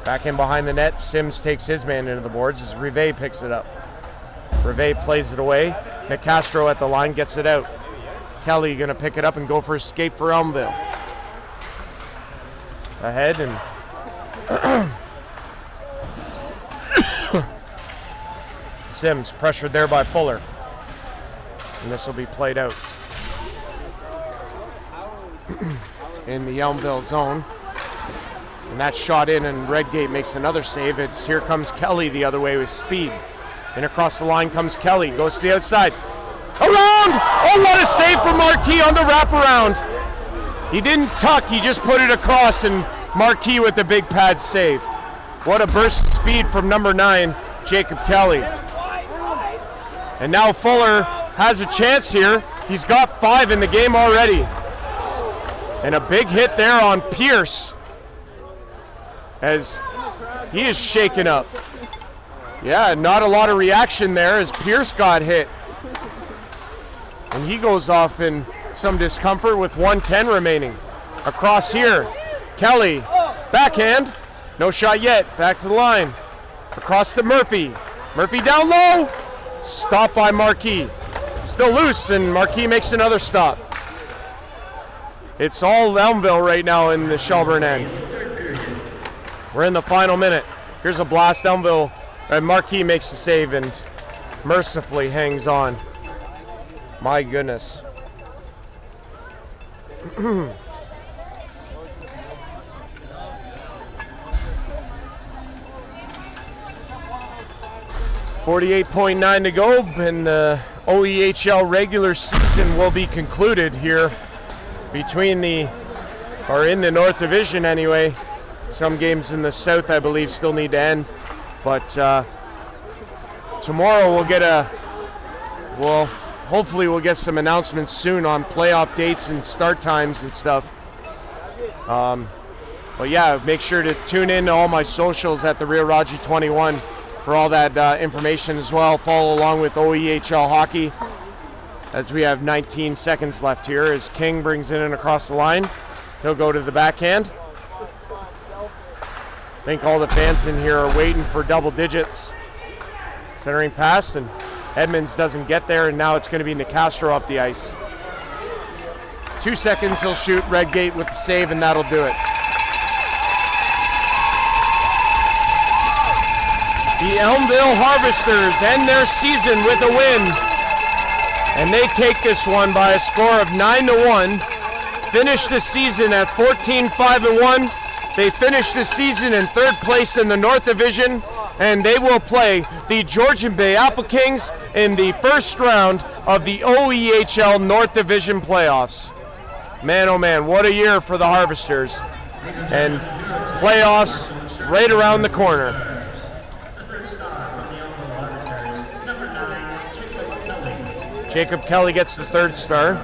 Back in behind the net, Sims takes his man into the boards as Rive picks it up. Rive plays it away. Nicastro at the line gets it out. Kelly going to pick it up and go for a escape for Elmvale. Ahead and Sims pressured there by Fuller. And this will be played out in the Elmvale zone. And that's shot in, and Redgate makes another save. Here comes Kelly the other way with speed. And across the line comes Kelly, goes to the outside. Around! Oh, what a save from Marquis on the wraparound. He didn't tuck, he just put it across, and Marquis with the big pad save. What a burst of speed from number 9, Jacob Kelly. And now Fuller has a chance here. He's got 5 in the game already. And a big hit there on Pierce as he is shaken up. Yeah, not a lot of reaction there as Pierce got hit. And he goes off in some discomfort with 1:10 remaining. Across here, Kelly, backhand, no shot yet, back to the line. Across to Murphy. Murphy down low, stopped by Marquis. Still loose, and Marquis makes another stop. It's all Elmvale right now in the Shelburne end. We're in the final minute. Here's a blast, Elmvale. Marquis makes the save and mercifully hangs on. My goodness. .9 to go, and the OEHL regular season will be concluded here between in the North Division anyway. Some games in the South, I believe, still need to end. But tomorrow hopefully we'll get some announcements soon on playoff dates and start times and stuff. But yeah, make sure to tune in to all my socials at the Real Raji 21 for all that information as well. Follow along with OEHL hockey as we have 19 seconds left here as King brings it in across the line. He'll go to the backhand. I think all the fans in here are waiting for double digits. Centering pass, and Edmonds doesn't get there, and now it's going to be Nicastro up the ice. 2 seconds, he'll shoot. Redgate with the save, and that'll do it. The Elmvale Harvesters end their season with a win, and they take this one by a score of 9-1. Finish the season at 14-5-1. They finished the season in 3rd place in the North Division, and they will play the Georgian Bay Apple Kings in the first round of the OEHL North Division playoffs. Man, oh man, what a year for the Harvesters. And playoffs right around the corner. Jacob Kelly gets the 3rd star.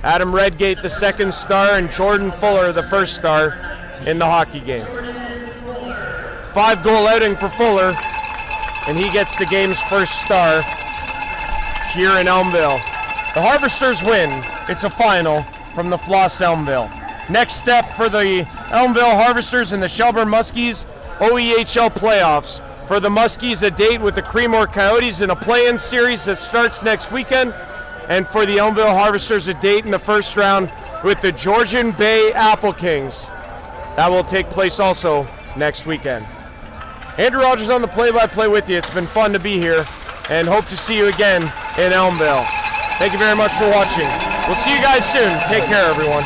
Adam Redgate the 2nd star, and Jordan Fuller the 1st star in the hockey game. 5-goal outing for Fuller, and he gets the game's 1st star here in Elmvale. The Harvesters win. It's a final from the Flos Elmvale. Next step for the Elmvale Harvesters and the Shelburne Muskies, OEHL playoffs. For the Muskies, a date with the Creemore Coyotes in a play-in series that starts next weekend. And for the Elmvale Harvesters, a date in the first round with the Georgian Bay Apple Kings. That will take place also next weekend. Andrew Rodgers on the play-by-play with you. It's been fun to be here, and hope to see you again in Elmvale. Thank you very much for watching. We'll see you guys soon. Take care, everyone.